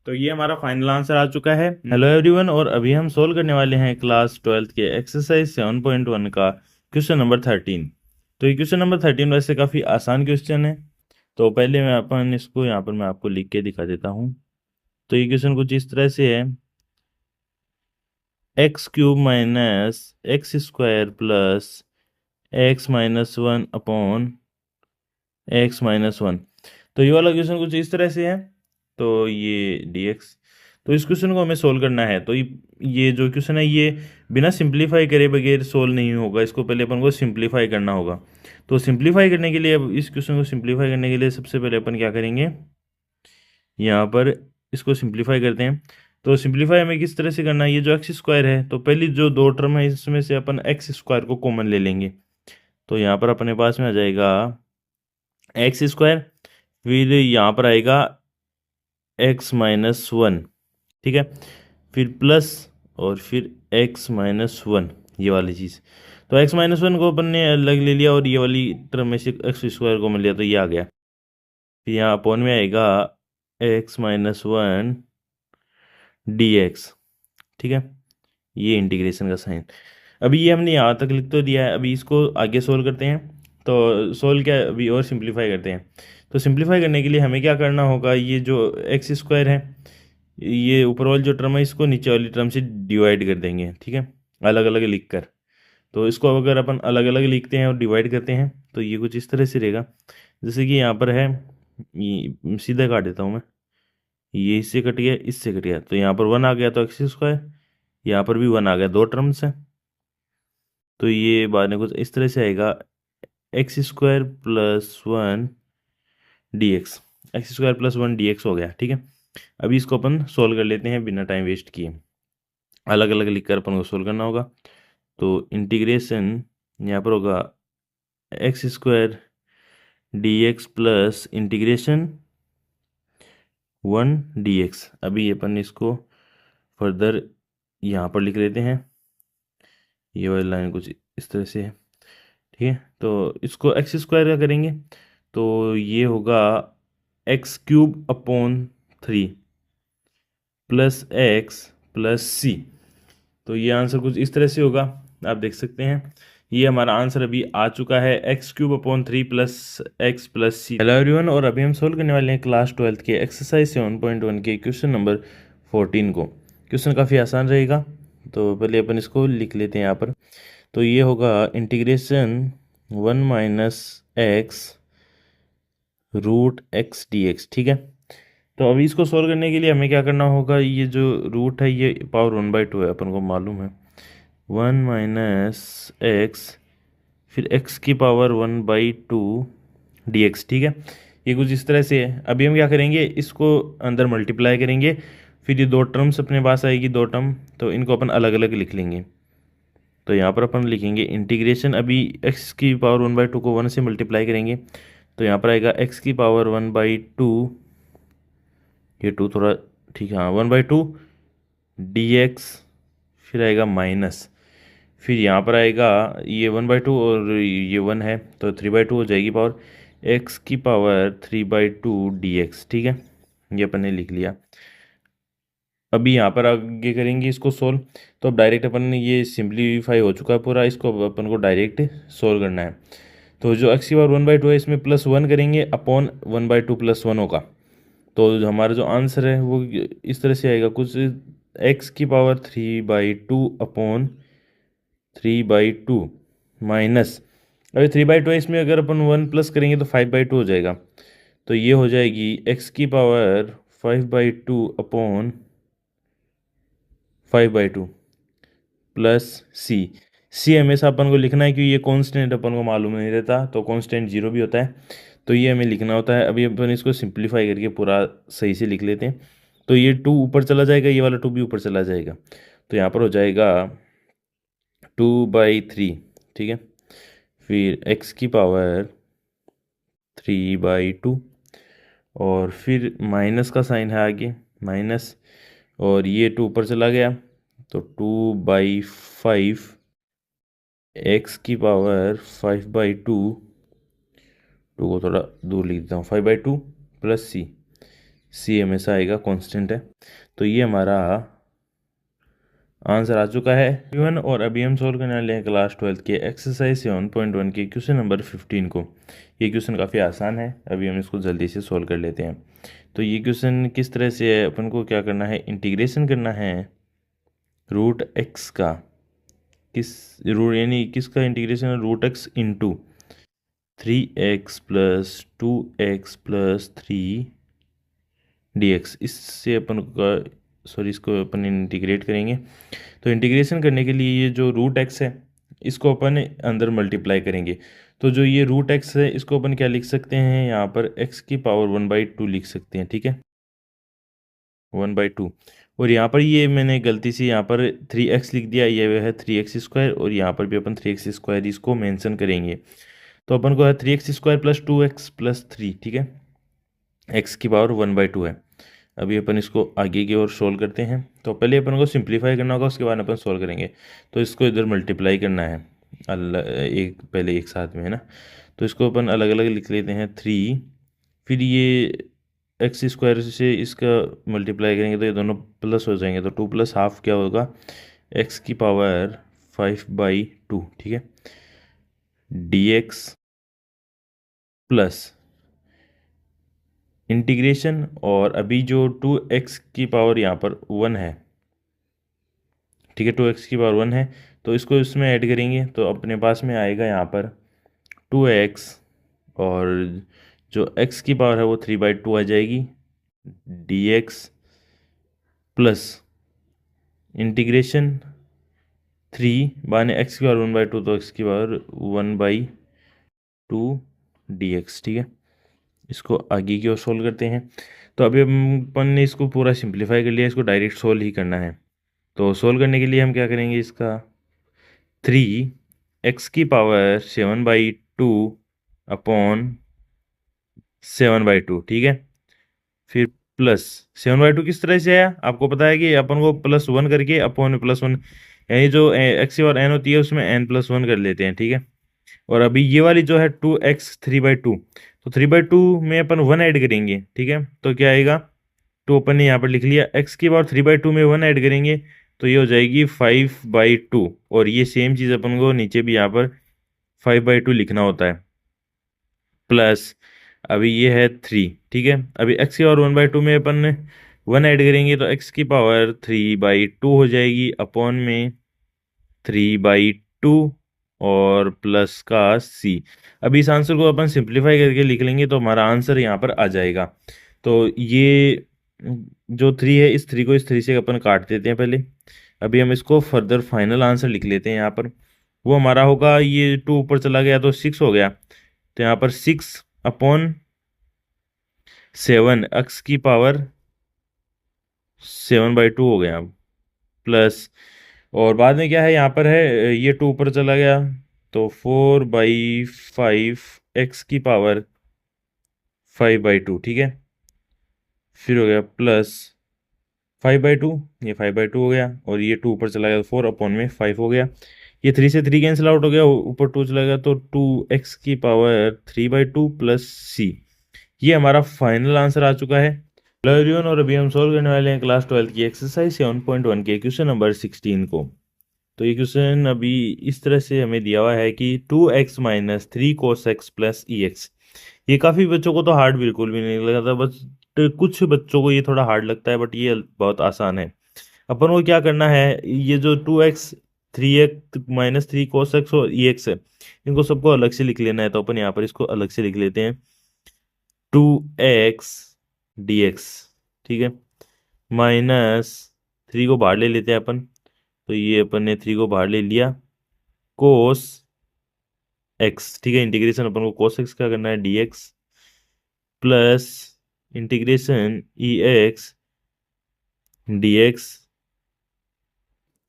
तो ये हमारा फाइनल आंसर आ चुका है। हेलो एवरीवन, और अभी हम सोल्व करने वाले हैं क्लास 12th के एक्सरसाइज 7.1 का क्वेश्चन नंबर 13। तो ये क्वेश्चन नंबर 13 वैसे काफ़ी आसान क्वेश्चन है। तो पहले मैं अपन इसको यहाँ पर मैं आपको लिख के दिखा देता हूँ। तो ये क्वेश्चन कुछ इस तरह से है, x³ minus x² plus x-1 upon x-1। तो ये वाला क्वेश्चन कुछ इस तरह से है। तो ये dx, तो इस क्वेश्चन को हमें सोल्व करना है। तो ये जो क्वेश्चन है ये बिना सिंप्लीफाई करे बगैर सोल्व नहीं होगा, इसको पहले अपन को सिंप्लीफाई करना होगा। तो सिंप्लीफाई करने के लिए, अब इस क्वेश्चन को सिंप्लीफाई करने के लिए सबसे पहले अपन क्या करेंगे, यहाँ पर इसको सिंप्लीफाई करते हैं। तो सिंप्लीफाई हमें किस तरह से करना है, ये जो x² है, तो पहली जो दो टर्म है इसमें से अपन x² को कॉमन ले लेंगे। तो यहाँ पर अपने पास में आ जाएगा x², फिर यहाँ पर आएगा x-1, ठीक है, फिर प्लस, और फिर x-1, ये वाली चीज़। तो x-1 को अपन ने अलग ले लिया और ये वाली टर्म में से x² को मिल लिया, तो ये आ गया। फिर यहाँ अपॉन में आएगा x-1 dx, ठीक है, ये इंटीग्रेशन का साइन। अभी ये हमने यहाँ तक लिख तो दिया है, अभी इसको आगे सोल्व करते हैं। तो सोल्व क्या, अभी और सिंप्लीफाई करते हैं। तो सिंप्लीफाई करने के लिए हमें क्या करना होगा, ये जो x² है, ये ऊपर वाली जो टर्म है इसको नीचे वाली टर्म से डिवाइड कर देंगे, ठीक है, अलग अलग लिख कर। तो इसको अगर अपन अलग अलग लिखते हैं और डिवाइड करते हैं तो ये कुछ इस तरह से रहेगा। जैसे कि यहाँ पर है, ये सीधा काट देता हूँ मैं, ये इससे कट गया, इससे कट गया, तो यहाँ पर 1 आ गया, तो x², यहाँ पर भी 1 आ गया, दो टर्म्स हैं। तो ये बाद में कुछ इस तरह से आएगा, x² plus 1 dx, x² plus 1 dx हो गया, ठीक है। अभी इसको अपन सोल्व कर लेते हैं बिना टाइम वेस्ट किए, अलग अलग लिख कर अपन को सोल्व करना होगा। तो इंटीग्रेशन यहाँ पर होगा x² dx plus integration 1 dx। अभी अपन इसको फर्दर यहाँ पर लिख लेते हैं, ये वाली लाइन कुछ इस तरह से है, ठीक है। तो इसको x² का करेंगे तो ये होगा x³ upon 3 plus x plus C. तो ये आंसर कुछ इस तरह से होगा, आप देख सकते हैं ये हमारा आंसर अभी आ चुका है, x³ upon 3 plus x plus C. Hello everyone, और अभी हम सोल्व करने वाले हैं क्लास 12th के एक्सरसाइज 7.1 के क्वेश्चन नंबर 14 को। क्वेश्चन काफ़ी आसान रहेगा, तो पहले अपन इसको लिख लेते हैं यहाँ पर। तो ये होगा integration 1 minus x √x dx, ठीक है। तो अभी इसको सोल्व करने के लिए हमें क्या करना होगा, ये जो रूट है ये पावर 1/2 है, अपन को मालूम है, 1 माइनस एक्स फिर x की पावर 1/2 dx, ठीक है। ये कुछ इस तरह से है। अभी हम क्या करेंगे, इसको अंदर मल्टीप्लाई करेंगे, फिर ये दो टर्म्स अपने पास आएगी, दो टर्म, तो इनको अपन अलग अलग लिख लेंगे। तो यहाँ पर अपन लिखेंगे इंटीग्रेशन, अभी x की पावर 1/2 को 1 से मल्टीप्लाई करेंगे, तो यहाँ पर आएगा x की पावर 1/2, ये 2 थोड़ा, ठीक है, हाँ, 1/2 dx, फिर आएगा माइनस, फिर यहाँ पर आएगा ये 1/2 और ये 1 है, तो 3/2 हो जाएगी पावर, x की पावर 3/2 dx, ठीक है, ये अपन ने लिख लिया। अभी यहाँ पर आगे करेंगे इसको सोल्व। तो अब डायरेक्ट अपन ने ये सिंप्लीफाई हो चुका है पूरा, इसको अब अपन को डायरेक्ट सोल्व करना है। तो जो एक्स की पावर 1/2 है इसमें +1 करेंगे अपॉन 1/2 +1 होगा। तो हमारा जो आंसर है वो इस तरह से आएगा कुछ, एक्स की पावर 3/2 अपॉन 3/2 माइनस, अभी 3/2 है इसमें अगर अपन 1 प्लस करेंगे तो 5/2 हो जाएगा। तो ये हो जाएगी एक्स की पावर 5/2 अपॉन 5/2 प्लस सी। सी हमेशा अपन को लिखना है क्योंकि ये कांस्टेंट अपन को मालूम नहीं रहता, तो कांस्टेंट जीरो भी होता है, तो ये हमें लिखना होता है। अभी अपन इसको सिंप्लीफाई करके पूरा सही से लिख लेते हैं। तो ये 2 ऊपर चला जाएगा, ये वाला 2 भी ऊपर चला जाएगा, तो यहाँ पर हो जाएगा 2/3, ठीक है। फिर एक्स की पावर 3/2 और फिर माइनस का साइन है आगे, माइनस, और ये 2 ऊपर चला गया तो 2/5 एक्स की पावर 5/2, 2 को थोड़ा दूर लिख देता हूँ, 5/2 प्लस सी। सी हमेशा आएगा, कांस्टेंट है। तो ये हमारा आंसर आ चुका है इवन। और अभी हम सोल्व करने वाले हैं क्लास 12 के एक्सरसाइज 7.1 के क्वेश्चन नंबर 15 को। ये क्वेश्चन काफ़ी आसान है, अभी हम इसको जल्दी से सोल्व कर लेते हैं। तो ये क्वेश्चन किस तरह से है, अपन को क्या करना है, इंटीग्रेशन करना है रूट एक्स का, किस रूट यानी किसका इंटीग्रेशन है, root x into 3x + 2x + 3 dx। इससे अपन का सॉरी इसको अपन इंटीग्रेट करेंगे। तो इंटीग्रेशन करने के लिए ये जो रूट एक्स है इसको अपन अंदर मल्टीप्लाई करेंगे। तो जो ये रूट एक्स है इसको अपन क्या लिख सकते हैं, यहाँ पर x की पावर 1/2 लिख सकते हैं, ठीक है, 1/2। और यहाँ पर ये मैंने गलती से यहाँ पर 3x लिख दिया, ये है 3x², और यहाँ पर भी अपन 3x² इसको मेंशन करेंगे। तो अपन को है 3x² + 2x + 3, ठीक है, x की पावर 1/2 है। अभी अपन इसको आगे की ओर सोल्व करते हैं। तो पहले अपन को सिंप्लीफाई करना होगा, उसके बाद अपन सोल्व करेंगे। तो इसको इधर मल्टीप्लाई करना है एक पहले एक साथ में, है ना। तो इसको अपन अलग अलग लिख लेते हैं 3, फिर ये x² से इसका मल्टीप्लाई करेंगे तो ये दोनों प्लस हो जाएंगे, तो 2 + ½ क्या होगा, x की पावर 5/2, ठीक है, dx प्लस इंटीग्रेशन। और अभी जो 2x की पावर यहाँ पर 1 है, ठीक है, 2x की पावर 1 है, तो इसको इसमें ऐड करेंगे तो अपने पास में आएगा यहाँ पर 2x, और जो x की पावर है वो 3/2 आ जाएगी, dx प्लस इंटीग्रेशन 3 बाने x की पावर 1/2, तो x की पावर 1/2 dx, ठीक है। इसको आगे की ओर सोल्व करते हैं। तो अभी अपन ने इसको पूरा सिंप्लीफाई कर लिया, इसको डायरेक्ट सोल्व ही करना है। तो सोल्व करने के लिए हम क्या करेंगे, इसका 3x की पावर 7/2 अपॉन 7/2, ठीक है। फिर प्लस 7/2 किस तरह से आया, आपको पता है कि अपन को +1 करके अपॉन +1, यानी जो x और n होती है उसमें n+1 कर लेते हैं, ठीक है। और अभी ये वाली जो है 2x 3/2, तो 3/2 में अपन 1 ऐड करेंगे, ठीक है। तो क्या आएगा, 2 अपन ने यहाँ पर लिख लिया, x की पावर 3/2 में 1 ऐड करेंगे तो ये हो जाएगी 5/2, और ये सेम चीज़ अपन को नीचे भी यहाँ पर 5/2 लिखना होता है, प्लस अभी ये है 3, ठीक है। अभी x की पावर 1/2 में अपन 1 ऐड करेंगे तो x की पावर 3/2 हो जाएगी, अपॉन में 3/2 और प्लस का c। अभी इस आंसर को अपन सिंप्लीफाई करके लिख लेंगे तो हमारा आंसर यहाँ पर आ जाएगा। तो ये जो 3 है, इस 3 को इस 3 से अपन काट देते हैं पहले। अभी हम इसको फर्दर फाइनल आंसर लिख लेते हैं यहाँ पर। वो हमारा होगा, ये 2 ऊपर चला गया तो 6 हो गया, तो यहाँ पर 6/7 x की पावर 7/2 हो गया, प्लस, और बाद में क्या है यहाँ पर है, ये 2 ऊपर चला गया तो 4/5 x की पावर 5/2, ठीक है। फिर हो गया प्लस 5/2, ये 5/2 हो गया, और ये 2 ऊपर चला गया तो 4/5 हो गया। ये 3 से 3 कैंसिल आउट हो गया, ऊपर 2 चला गया तो 2x की पावर 3/2 प्लस c। ये हमारा फाइनल आंसर आ चुका है। हेलो एवरीवन, और अभी हम सॉल्व करने वाले हैं क्लास 12 की एक्सरसाइज 7.1 के क्वेश्चन नंबर 16 को। तो ये क्वेश्चन अभी इस तरह से हमें दिया हुआ है कि 2x minus 3 cos x plus E X. ये काफ़ी बच्चों को तो हार्ड बिल्कुल भी नहीं लगा था, बस कुछ बच्चों को ये थोड़ा हार्ड लगता है, बट ये बहुत आसान है। अपन को क्या करना है, ये जो 2x 3x minus 3 cos x और ई एक्स है, इनको सबको अलग से लिख लेना है। तो अपन यहाँ पर इसको अलग से लिख लेते हैं, 2x dx, ठीक है, माइनस 3 को बाहर ले लेते हैं अपन। तो ये अपन ने 3 को बाहर ले लिया, कोस एक्स, ठीक है, इंटीग्रेशन अपन को कोस एक्स का करना है dx, प्लस इंटीग्रेशन ई एक्स dx,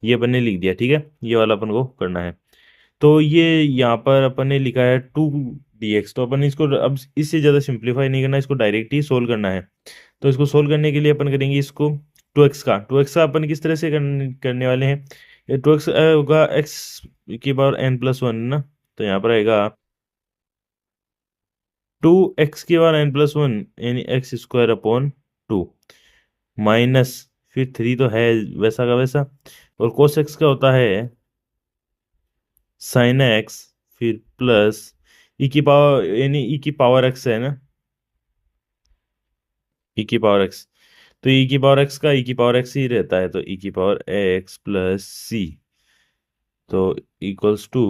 ये अपन ने लिख दिया, ठीक है, ये वाला अपन को करना है। तो ये यहाँ पर अपन ने लिखा है 2 dx, तो अपन इसको अब इससे ज़्यादा सिंप्लीफाई नहीं करना, इसको डायरेक्ट ही सोल्व करना है। तो इसको सोल्व करने के लिए अपन करेंगे इसको 2x का अपन किस तरह से करने वाले हैं, 2x होगा x की पावर n+1 ना, तो यहाँ पर आएगा 2x की पावर n+1 यानी x² अपॉन 2, माइनस फिर 3 तो है वैसा का वैसा, और cos x का होता है sin x, फिर प्लस e की पावर यानी e की पावर x है ना, e की पावर x, तो e की पावर x का e की पावर x ही रहता है, तो e की पावर x प्लस c, तो इक्वल्स टू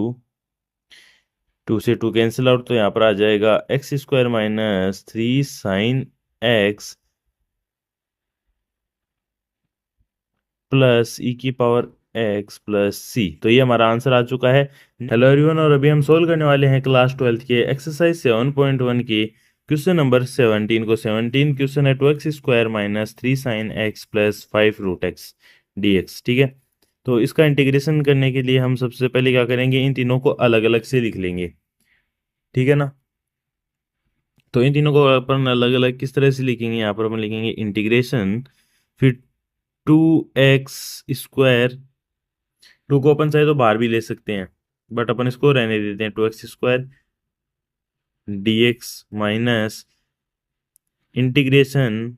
2 से 2 कैंसिल आउट, तो यहाँ पर आ जाएगा x² - 3 sin x प्लस ई की पावर x प्लस सी। तो ये हमारा आंसर आ चुका है। हेलो एवरीवन, और अभी हम सोल्व करने वाले हैं क्लास 12 के एक्सरसाइज 7.1 के क्वेश्चन नंबर 17 को। 17 क्वेश्चन है 2x² - 3 sin x plus 5 √x dx, ठीक है। तो इसका इंटीग्रेशन करने के लिए हम सबसे पहले क्या करेंगे, इन तीनों को अलग अलग से लिख लेंगे, ठीक है ना। तो इन तीनों को अपन अलग अलग किस तरह से लिखेंगे, यहाँ पर अपन लिखेंगे इंटीग्रेशन, फिर 2x², 2 को अपन चाहे तो बाहर भी ले सकते हैं, बट अपन इसको रहने देते हैं, 2x² dx minus integration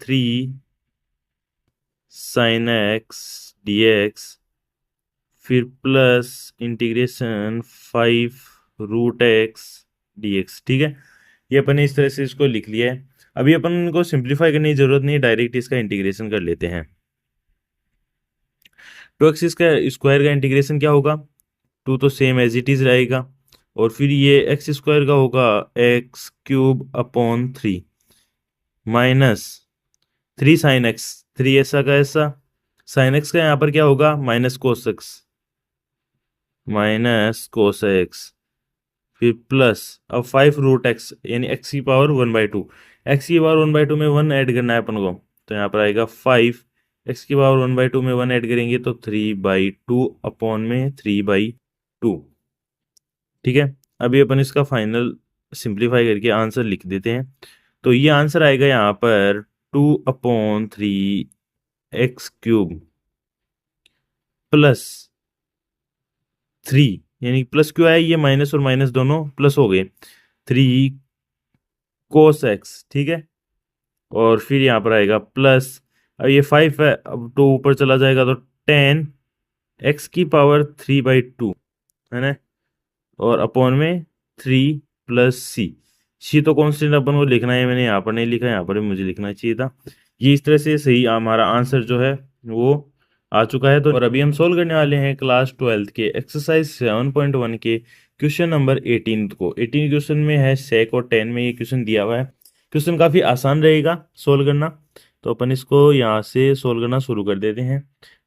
3 sin x dx, फिर प्लस इंटीग्रेशन 5 √x dx, ठीक है। ये अपन ने इस तरह से इसको लिख लिया है। अभी अपन को सिंप्लीफाई करने की जरूरत नहीं, डायरेक्ट इसका इंटीग्रेशन कर लेते हैं। 2x का स्क्वायर का इंटीग्रेशन क्या होगा, 2 तो सेम एज इट इज रहेगा, और फिर ये x² का होगा x³ upon 3 minus 3 sin x, 3 ऐसा का ऐसा, sin x का यहाँ पर क्या होगा माइनस कोस x, फिर प्लस अब 5 √x यानी x⁻1/2, x⁻1/2 में 1 ऐड करना है अपन को, तो यहाँ पर आएगा 5, x⁻1/2 में 1 ऐड करेंगे तो 3/2 अपॉन में 3/2, ठीक है। अभी अपन इसका फाइनल सिंप्लीफाई करके आंसर लिख देते हैं। तो ये आंसर आएगा यहाँ पर 2/3 x³ प्लस 3, यानी प्लस क्यों है, ये माइनस और माइनस दोनों प्लस हो गए, 3 cos x, ठीक है। और फिर यहाँ पर आएगा प्लस, अब ये 5 है, अब 2 ऊपर चला जाएगा तो 10 x⁻3/2 है ना, और अपॉन में 3 प्लस सी तो कॉन्स्टेंट अपन को लिखना है, मैंने यहाँ पर नहीं लिखा, यहाँ पर भी मुझे लिखना चाहिए था। ये इस तरह से सही हमारा आंसर जो है वो आ चुका है। तो और अभी हम सोल्व करने वाले हैं क्लास 12 के एक्सरसाइज 7.1 के क्वेश्चन नंबर 18 को। 18 क्वेश्चन में है सेक और 10 में ये क्वेश्चन दिया हुआ है। क्वेश्चन काफ़ी आसान रहेगा सोल्व करना, तो अपन इसको यहाँ से सोल्व करना शुरू कर देते हैं।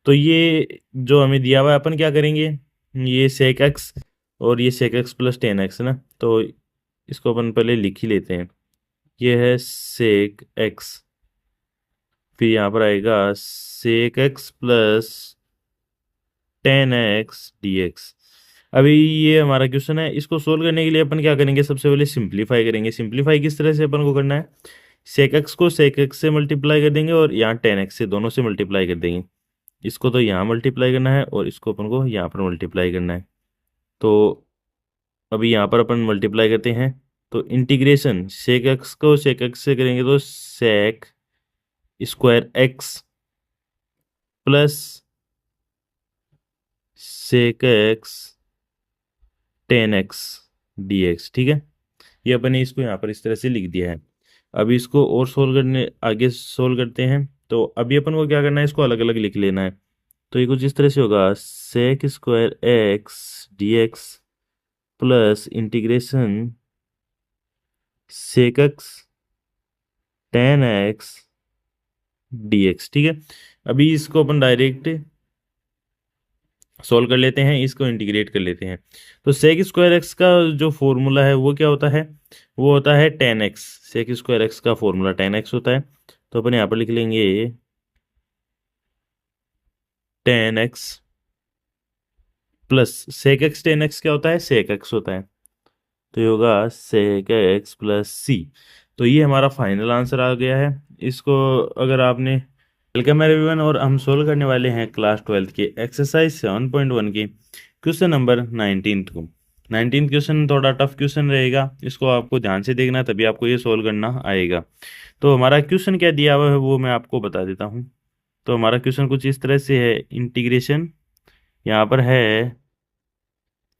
तो ये जो हमें दिया हुआ है, अपन क्या करेंगे, ये सेक एक्स और ये सेक एक्स प्लस 10x है ना, तो इसको अपन पहले लिख ही लेते हैं। ये है सेक एक्स, फिर यहाँ पर आएगा सेक एक्स प्लस 10x dx। अभी ये हमारा क्वेश्चन है, इसको सोल्व करने के लिए अपन क्या करेंगे, सबसे पहले सिंप्लीफाई करेंगे। सिंप्लीफाई किस तरह से अपन को करना है, सेक एक्स को सेक एक्स से मल्टीप्लाई कर देंगे और यहाँ 10x से, दोनों से मल्टीप्लाई कर देंगे। इसको तो यहाँ मल्टीप्लाई करना है और इसको अपन को यहाँ पर मल्टीप्लाई करना है। तो अभी यहाँ पर अपन मल्टीप्लाई करते हैं, तो इंटीग्रेशन सेक एक्स को सेक एक्स से करेंगे तो sec² x plus sec x tan x d x, ठीक है। ये अपन ने इसको यहाँ पर इस तरह से लिख दिया है। अभी इसको और सोल्व करने आगे सोल्व करते हैं। तो अभी अपन को क्या करना है, इसको अलग अलग लिख लेना है। तो ये कुछ इस तरह से होगा, sec square x d x plus integration sec x tan x d x, ठीक है। अभी इसको अपन डायरेक्ट सोल्व कर लेते हैं, इसको इंटीग्रेट कर लेते हैं। तो सेक स्क्वायर एक्स का जो फॉर्मूला है वो क्या होता है, वो होता है tan x. Sec square x का फॉर्मूला टेन एक्स होता है। तो अपन यहाँ पर लिख लेंगे tan x plus sec x, tan x क्या होता है, सेक एक्स होता है। तो ये होगा सेक एक्स प्लस सी। तो ये हमारा फाइनल आंसर आ गया है। इसको अगर आपने, वेलकम एवरीवन, और हम सोल्व करने वाले हैं क्लास 12 के एक्सरसाइज 7.1 के क्वेश्चन नंबर 19 को। 19 क्वेश्चन थोड़ा टफ क्वेश्चन रहेगा, इसको आपको ध्यान से देखना तभी आपको ये सोल्व करना आएगा। तो हमारा क्वेश्चन क्या दिया हुआ है वो मैं आपको बता देता हूँ। तो हमारा क्वेश्चन कुछ इस तरह से है, इंटीग्रेशन यहाँ पर है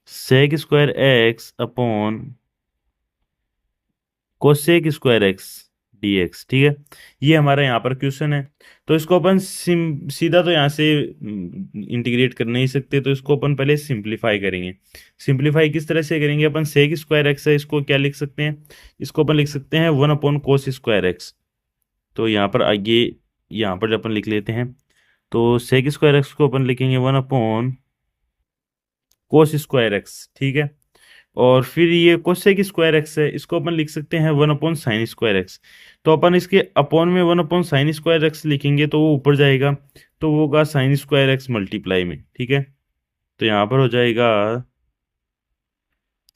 sec square x upon cosec square x d x, ठीक है। ये हमारा यहाँ पर क्वेश्चन है। तो इसको अपन सीधा तो यहाँ से इंटीग्रेट कर नहीं सकते, तो इसको अपन पहले सिंप्लीफाई करेंगे। सिंप्लीफाई किस तरह से करेंगे, अपन सेक स्क्वायर एक्स है, इसको क्या लिख सकते हैं, इसको अपन लिख सकते हैं one upon cos square x. तो यहाँ पर आगे यहाँ पर अपन लिख लेते हैं। तो सेक स्क्वायर एक्स को अपन लिखेंगे one upon cos square x, ठीक है। और फिर ये कोसेक स्क्वायर एक्स है, इसको अपन लिख सकते हैं one upon sine square x. तो अपन इसके अपॉन में one upon sine square X लिखेंगे तो वो ऊपर जाएगा, तो वो होगा साइन स्क्वायर एक्स मल्टीप्लाई में, ठीक है। तो यहाँ पर हो जाएगा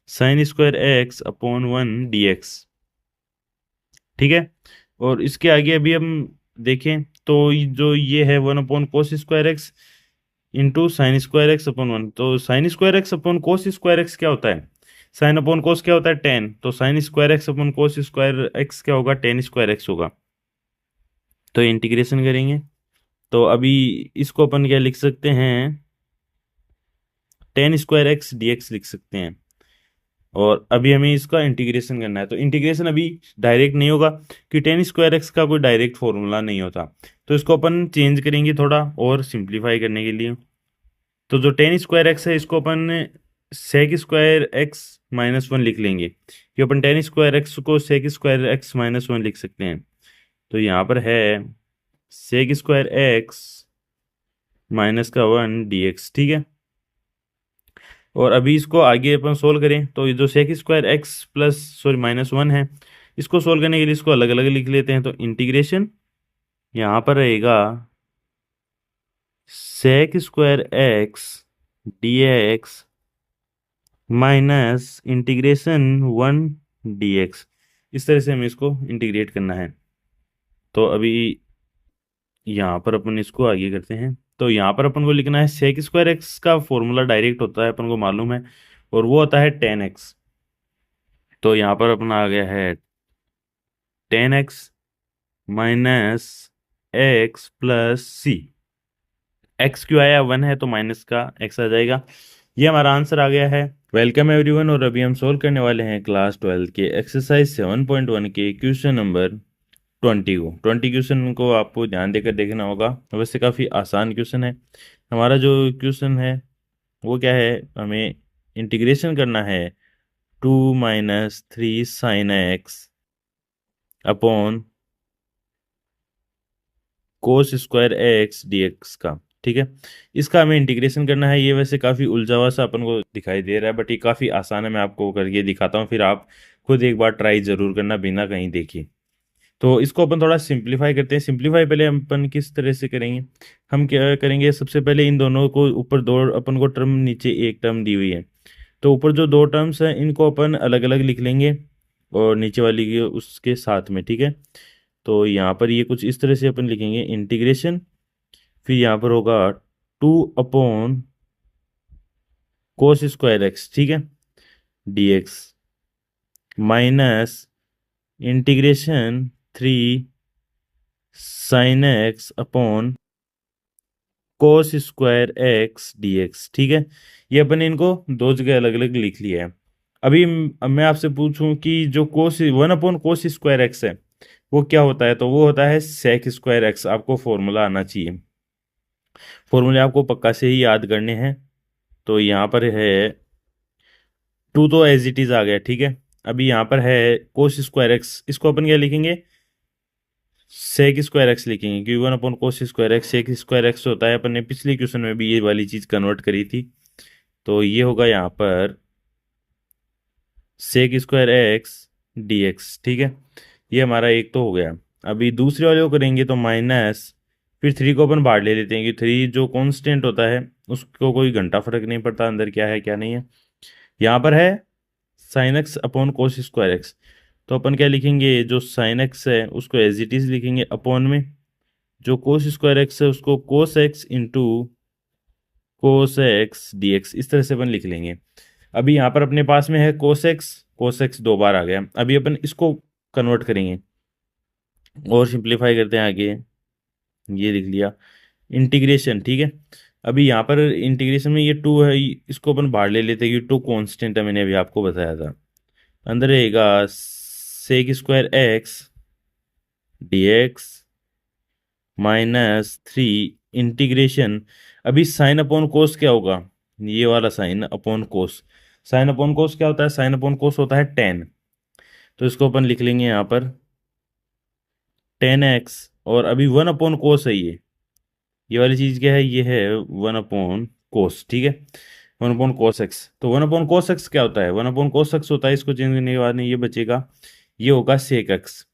sign square x upon one D x, ठीक है। और इसके आगे अभी हम देखें तो जो ये है one upon cos square X into sine square x upon one. तो sine square x upon cos square X क्या होता है, साइन अपॉन कोस क्या होता है, टेन। तो sine square x upon cos square X क्या होगा, टेन स्क्वायर एक्स होगा। तो इंटीग्रेशन करेंगे तो अभी इसको अपन क्या लिख सकते हैं, ten square x d x लिख सकते हैं। और अभी हमें इसका इंटीग्रेशन करना है। तो इंटीग्रेशन अभी डायरेक्ट नहीं होगा कि टेन स्क्वायर एक्स का कोई डायरेक्ट फॉर्मूला नहीं होता। तो इसको अपन चेंज करेंगे थोड़ा और सिंप्लीफाई करने के लिए। तो जो टेन स्क्वायर एक्स है इसको अपन sec square X minus one लिख लेंगे, कि अपन टेन स्क्वायर एक्स को sec square X minus one लिख सकते हैं। तो यहाँ पर है सेक स्क्वायर एक्स माइनस का वन डी एक्स, ठीक है। और अभी इसको आगे अपन सोल्व करें तो ये जो sec square x plus sorry minus one है, इसको सोल्व करने के लिए इसको अलग अलग लिख लेते हैं। तो इंटीग्रेशन यहाँ पर रहेगा sec square x d x minus integration one D x. इस तरह से हमें इसको इंटीग्रेट करना है। तो अभी यहाँ पर अपन इसको आगे करते हैं। तो यहाँ पर अपन को लिखना है सेक स्क्वायर एक्स का फॉर्मूला डायरेक्ट होता है, अपन को मालूम है, और वो होता है टेन एक्स। तो यहाँ पर अपना आ गया है tan X minus X plus C. X क्यों आया, वन है तो माइनस का एक्स आ जाएगा। ये हमारा आंसर आ गया है। वेलकम एवरीवन, और अभी हम सोल्व करने वाले हैं क्लास 12 के एक्सरसाइज 7.1 के क्वेश्चन नंबर 20 को। 20 क्वेश्चन को आपको ध्यान देकर देखना होगा, वैसे काफ़ी आसान क्वेश्चन है। हमारा जो क्वेश्चन है वो क्या है, हमें इंटीग्रेशन करना है two minus three sine x upon cos square x d x का, ठीक है। इसका हमें इंटीग्रेशन करना है। ये वैसे काफ़ी उलझा हुआ सा अपन को दिखाई दे रहा है, बट ये काफ़ी आसान है। मैं आपको करके दिखाता हूँ, फिर आप खुद एक बार ट्राई जरूर करना बिना कहीं देखे। तो इसको अपन थोड़ा सिंप्लीफाई करते हैं। सिंप्लीफाई पहले अपन किस तरह से करेंगे, हम क्या करेंगे, सबसे पहले इन दोनों को ऊपर दो अपन को टर्म, नीचे एक टर्म दी हुई है, तो ऊपर जो दो टर्म्स हैं इनको अपन अलग अलग लिख लेंगे और नीचे वाली के उसके साथ में, ठीक है। तो यहाँ पर ये कुछ इस तरह से अपन लिखेंगे इंटीग्रेशन, फिर यहाँ पर होगा two upon cos square x, ठीक है, D x minus integration three sine x upon cos square x d x. ठीक है, ये अपन ने इनको दो जगह अलग अलग लिख लिया है। अभी अब मैं आपसे पूछूं कि जो कोस 1/कोस स्क्वायर एक्स है वो क्या होता है, तो वो होता है सेक स्क्वायर एक्स। आपको फॉर्मूला आना चाहिए, फॉर्मूले आपको पक्का से ही याद करने हैं। तो यहाँ पर है टू, तो एज इट इज आ गया। ठीक है, अभी यहाँ पर है कोस स्क्वायर एक्स, इसको अपन क्या लिखेंगे, सेक स्क्वायर एक्स लिखेंगे, क्योंकि 1/कोस square X sec square X होता है। अपन ने पिछले क्वेश्चन में भी ये वाली चीज कन्वर्ट करी थी। तो ये होगा यहाँ पर sec square x d x. ठीक है, ये हमारा एक तो हो गया। अभी दूसरे वाले को करेंगे तो माइनस, फिर थ्री को अपन बाहर ले लेते हैं कि थ्री जो कांस्टेंट होता है उसको कोई घंटा फर्क नहीं पड़ता अंदर क्या है क्या नहीं है। यहाँ पर है sign x upon cos square x, तो अपन क्या लिखेंगे, जो साइन एक्स है उसको एज इट इज लिखेंगे अपॉन में, जो कोस स्क्वायर एक्स है उसको cos x into cos x d x, इस तरह से अपन लिख लेंगे। अभी यहाँ पर अपने पास में है कोस एक्स दो बार आ गया। अभी अपन इसको कन्वर्ट करेंगे और सिंप्लीफाई करते हैं आगे, ये लिख लिया इंटीग्रेशन। ठीक है, अभी यहाँ पर इंटीग्रेशन में ये टू है, इसको अपन बाहर ले लेते हैं कि टू कांस्टेंट है, मैंने अभी आपको बताया था। अंदर रहेगा sec square x d x minus three integration. अभी साइन अपॉन कोस क्या होगा, ये वाला sine upon cos. Sine upon cos क्या होता है, साइन अपॉन कोस होता है टेन। तो इसको अपन लिख लेंगे यहाँ पर टेन एक्स, और अभी 1/कोस है ये वाली चीज क्या है, ये है 1/कोस। ठीक है, 1/कोस एक्स। तो 1/कोस एक्स क्या होता है, 1/कोस एक्स होता है, इसको चेंज करने के बाद में ये बचेगा, ये होगा सेक एक्स।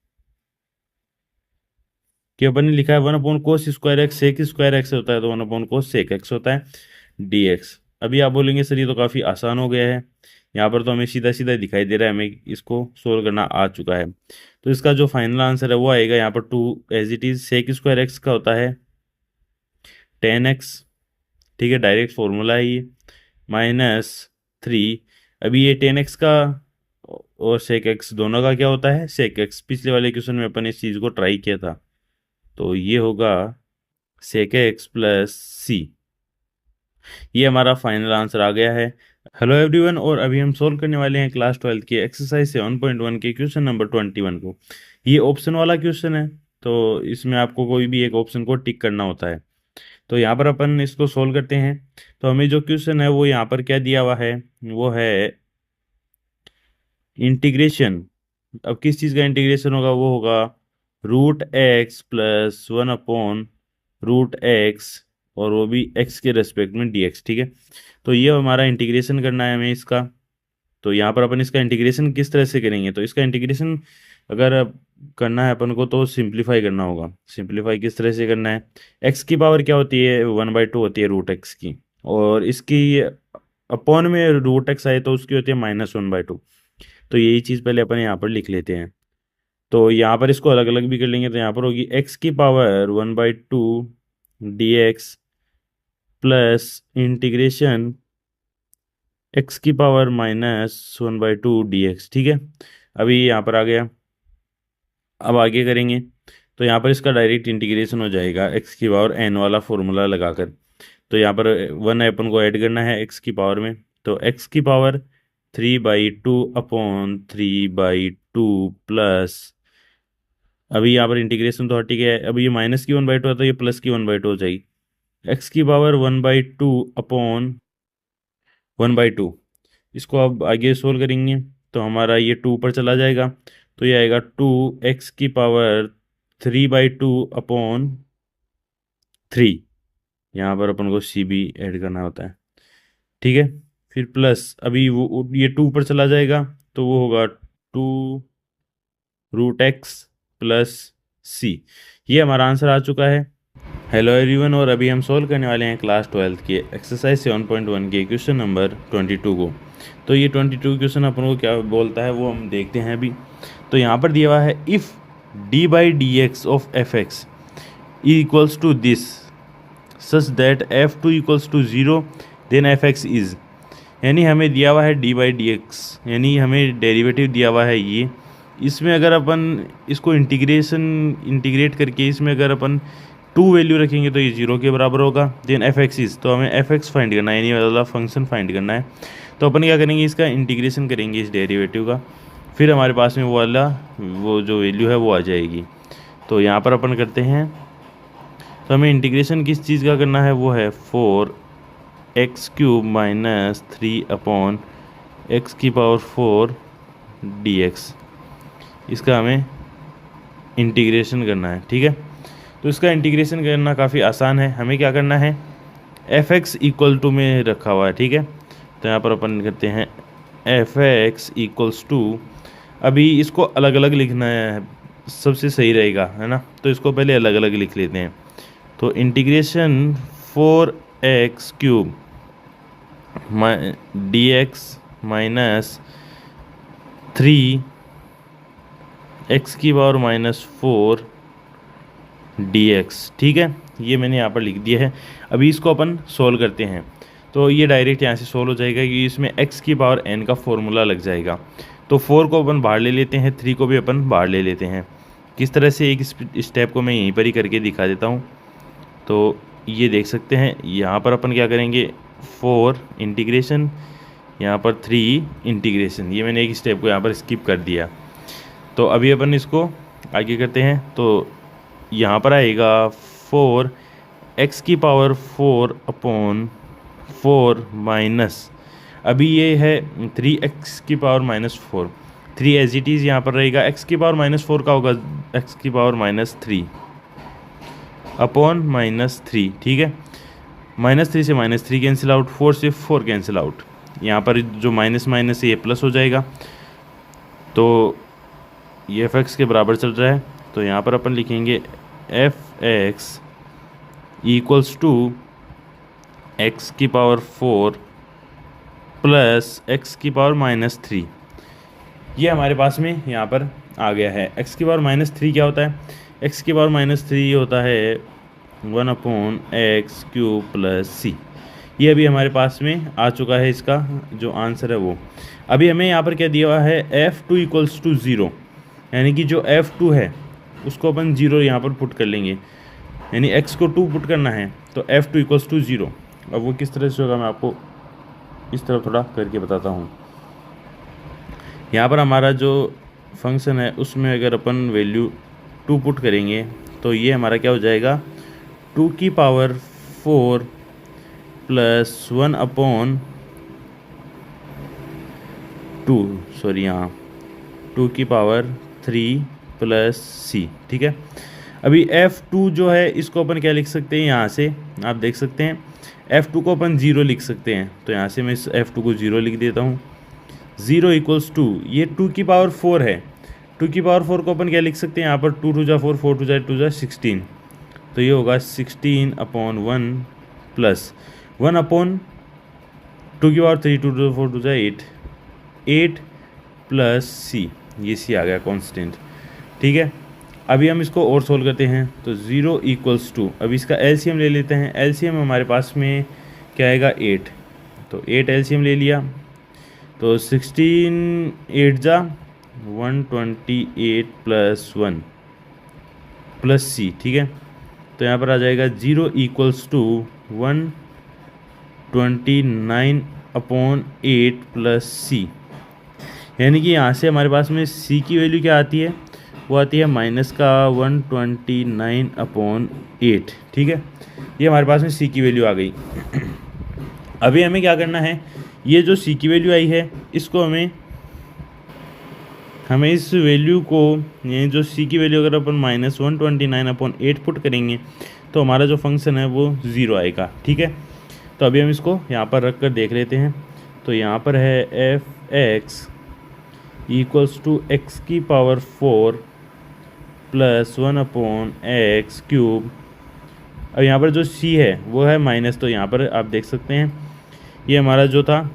कि अपन ने लिखा है 1/कोस square X sec square X होता है, तो 1/कोस सेक एक्स होता है डी एक्स। अभी आप बोलेंगे सर ये तो काफ़ी आसान हो गया है, यहाँ पर तो हमें सीधा सीधा दिखाई दे रहा है, हमें इसको सोल्व करना आ चुका है। तो इसका जो फाइनल आंसर है वो आएगा यहाँ पर two as it is sec square x का होता है 10x। ठीक है, डायरेक्ट फॉर्मूला है ये, माइनस थ्री। अभी ये 10x का और सेक एक्स दोनों का क्या होता है सेक एक्स। पिछले वाले क्वेश्चन में अपन इस चीज़ को ट्राई किया था, तो ये होगा सेक एक्स प्लस सी। ये हमारा फाइनल आंसर आ गया है। हेलो एवरीवन, और अभी हम सोल्व करने वाले हैं क्लास 12 के एक्सरसाइज 7.1 के क्वेश्चन नंबर 21 को। ये ऑप्शन वाला क्वेश्चन है, तो इसमें आपको कोई भी एक ऑप्शन को टिक करना होता है। तो यहाँ पर अपन इसको सोल्व करते हैं। तो हमें जो क्वेश्चन है वो यहाँ पर क्या दिया हुआ है, वो है इंटीग्रेशन। अब किस चीज़ का इंटीग्रेशन होगा, वो होगा √x+1/√x, और वो भी x के रेस्पेक्ट में dx। ठीक है, तो ये हमारा इंटीग्रेशन करना है हमें इसका। तो यहाँ पर अपन इसका इंटीग्रेशन किस तरह से करेंगे, तो इसका इंटीग्रेशन अगर करना है अपन को तो सिंप्लीफाई करना होगा। सिंप्लीफाई किस तरह से करना है, एक्स की पावर क्या होती है 1/2 होती है √x की, और इसकी अपॉन में √x आए तो उसकी होती है -1/2। तो यही चीज़ पहले अपन यहाँ पर लिख लेते हैं। तो यहाँ पर इसको अलग अलग भी कर लेंगे, तो यहाँ पर होगी एक्स की power 1/2 dx plus integration x की पावर -1/2 dx। ठीक है, अभी यहाँ पर आ गया। अब आगे करेंगे तो यहाँ पर इसका डायरेक्ट इंटीग्रेशन हो जाएगा एक्स की पावर n वाला फॉर्मूला लगाकर। तो यहाँ पर 1 अपन को ऐड करना है एक्स की पावर में, तो एक्स की पावर 3/2/3/2 प्लस, अभी यहाँ पर इंटीग्रेशन तो हटी गया है, अभी ये माइनस की 1/2 है तो ये प्लस की 1/2 हो जाएगी। एक्स की पावर 1/2/1/2, इसको अब आगे सोल्व करेंगे तो हमारा ये 2 पर चला जाएगा, तो ये आएगा 2x की पावर 3/2/3। यहाँ पर अपन को सी भी ऐड करना होता है। ठीक है, फिर प्लस अभी वो ये 2 पर चला जाएगा, तो वो होगा 2√x+c। ये हमारा आंसर आ चुका है। हेलो एवरीवन, और अभी हम सोल्व करने वाले हैं क्लास 12 के एक्सरसाइज 7.1 के क्वेश्चन नंबर 22 को। तो ये 22 क्वेश्चन अपन को क्या बोलता है वो हम देखते हैं अभी। तो यहाँ पर दिया हुआ है if d/dx of fx equals to this such that f2 equals to 0 then fx is, यानी हमें दिया हुआ है d/dx, यानी हमें डेरिवेटिव दिया हुआ है ये। इसमें अगर अपन इसको इंटीग्रेट करके इसमें अगर अपन 2 वैल्यू रखेंगे तो ये 0 के बराबर होगा। देन एफ एक्सिस, तो हमें एफ एक्स फाइंड करना है, यानी वाला फंक्शन फाइंड करना है। तो अपन क्या करेंगे, इसका इंटीग्रेशन करेंगे इस डेरिवेटिव का, फिर हमारे पास में वो जो वैल्यू है वो आ जाएगी। तो यहाँ पर अपन करते हैं, तो हमें इंटीग्रेशन किस चीज़ का करना है, वो है 4x³ माइनस 3/x⁴ dx, इसका हमें इंटीग्रेशन करना है। ठीक है, तो इसका इंटीग्रेशन करना काफ़ी आसान है। हमें क्या करना है, f(x) इक्वल टू में रखा हुआ है। ठीक है, तो यहाँ पर अपन करते हैं f(x) इक्वल्स टू, अभी इसको अलग अलग लिखना है, सबसे सही रहेगा, है ना। तो इसको पहले अलग अलग लिख लेते हैं। तो integration 4x³ dx minus 3x⁴ dx। ठीक है, ये मैंने यहाँ पर लिख दिया है। अभी इसको अपन सोल्व करते हैं, तो ये डायरेक्ट यहाँ से सोल्व हो जाएगा कि इसमें x⁴n का फॉर्मूला लग जाएगा। तो 4 को अपन बाहर ले लेते हैं, 3 को भी अपन बाहर ले लेते हैं। किस तरह से, एक स्टेप को मैं यहीं पर ही करके दिखा देता हूँ। तो ये देख सकते हैं, यहाँ पर अपन क्या करेंगे, 4 इंटीग्रेशन, यहाँ पर 3 इंटीग्रेशन, ये मैंने एक स्टेप को यहाँ पर स्किप कर दिया। तो अभी अपन इसको आगे करते हैं। तो यहाँ पर आएगा 4x⁴ माइनस, अभी ये है 3x⁻⁻4, 3 एज इट इज़ यहाँ पर रहेगा। x⁻⁻4 का होगा x⁻⁻3 -3। ठीक है, -3 से -3 कैंसिल आउट, 4 से 4 कैंसिल आउट, यहाँ पर जो माइनस माइनस ये प्लस हो जाएगा। तो ये f(x) के बराबर चल रहा है। तो यहाँ पर अपन लिखेंगे f(x) equals to x⁴ plus x⁻⁻3। ये हमारे पास में यहाँ पर आ गया है। x⁻⁻3 क्या होता है, x⁻⁻3 होता है 1/x³ प्लस c। ये अभी हमारे पास में आ चुका है, इसका जो आंसर है वो। अभी हमें यहाँ पर क्या दिया हुआ है, f2 इक्वल्स टू 0, यानी कि जो f2 है उसको अपन 0 यहाँ पर पुट कर लेंगे, यानी x को 2 पुट करना है। तो f2 इक्वल्स टू 0। अब वो किस तरह से होगा मैं आपको इस तरह थोड़ा करके बताता हूँ। यहाँ पर हमारा जो फंक्शन है उसमें अगर अपन वैल्यू 2 पुट करेंगे तो ये हमारा क्या हो जाएगा, 2⁴ प्लस 1/2, सॉरी यहाँ 2⁵ प्लस c। ठीक है, अभी f2 जो है इसको अपन क्या लिख सकते हैं, यहाँ से आप देख सकते हैं f2 को अपन 0 लिख सकते हैं। तो यहाँ से मैं इस f2 को 0 लिख देता हूँ। 0 इक्वल्स टू, ये 2⁴ है, 2⁴ को अपन क्या लिख सकते हैं, यहाँ पर 2 2 जा 4, 4 2 जा 2 जा 16। तो ये होगा 16/1 प्लस 1/2⁵, 2 2 4 2 जा 8, 8 प्लस c, ये c आ गया कांस्टेंट। ठीक है, अभी हम इसको और सोल्व करते हैं। तो 0 इक्वल्स टू, अभी इसका एलसीएम ले लेते हैं। एलसीएम हमारे पास में क्या आएगा, 8। तो 8 एलसीएम ले लिया, तो 16 8 जा 128 प्लस 1 प्लस c। ठीक है, तो यहाँ पर आ जाएगा 0 इक्वल्स टू 129/8 प्लस c, यानी कि यहाँ से हमारे पास में c की वैल्यू क्या आती है, वो आती है -129/8। ठीक है, ये हमारे पास में c की वैल्यू आ गई। अभी हमें क्या करना है, ये जो c की वैल्यू आई है इसको हमें इस वैल्यू को, ये जो c की वैल्यू अगर अपन -129/8 पुट करेंगे तो हमारा जो फंक्शन है वो 0 आएगा। ठीक है, तो अभी हम इसको यहाँ पर रख कर देख लेते हैं। तो यहाँ पर है f(x) equals to x⁴ plus 1/x³। अब यहाँ पर जो c है वो है माइनस, तो यहाँ पर आप देख सकते हैं ये हमारा जो था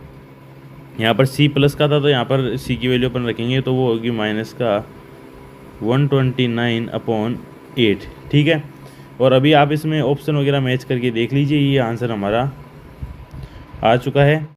यहाँ पर c प्लस का था, तो यहाँ पर c की वैल्यू अपन रखेंगे तो वो होगी -129/8। ठीक है, और अभी आप इसमें ऑप्शन वगैरह मैच करके देख लीजिए, ये आंसर हमारा आ चुका है।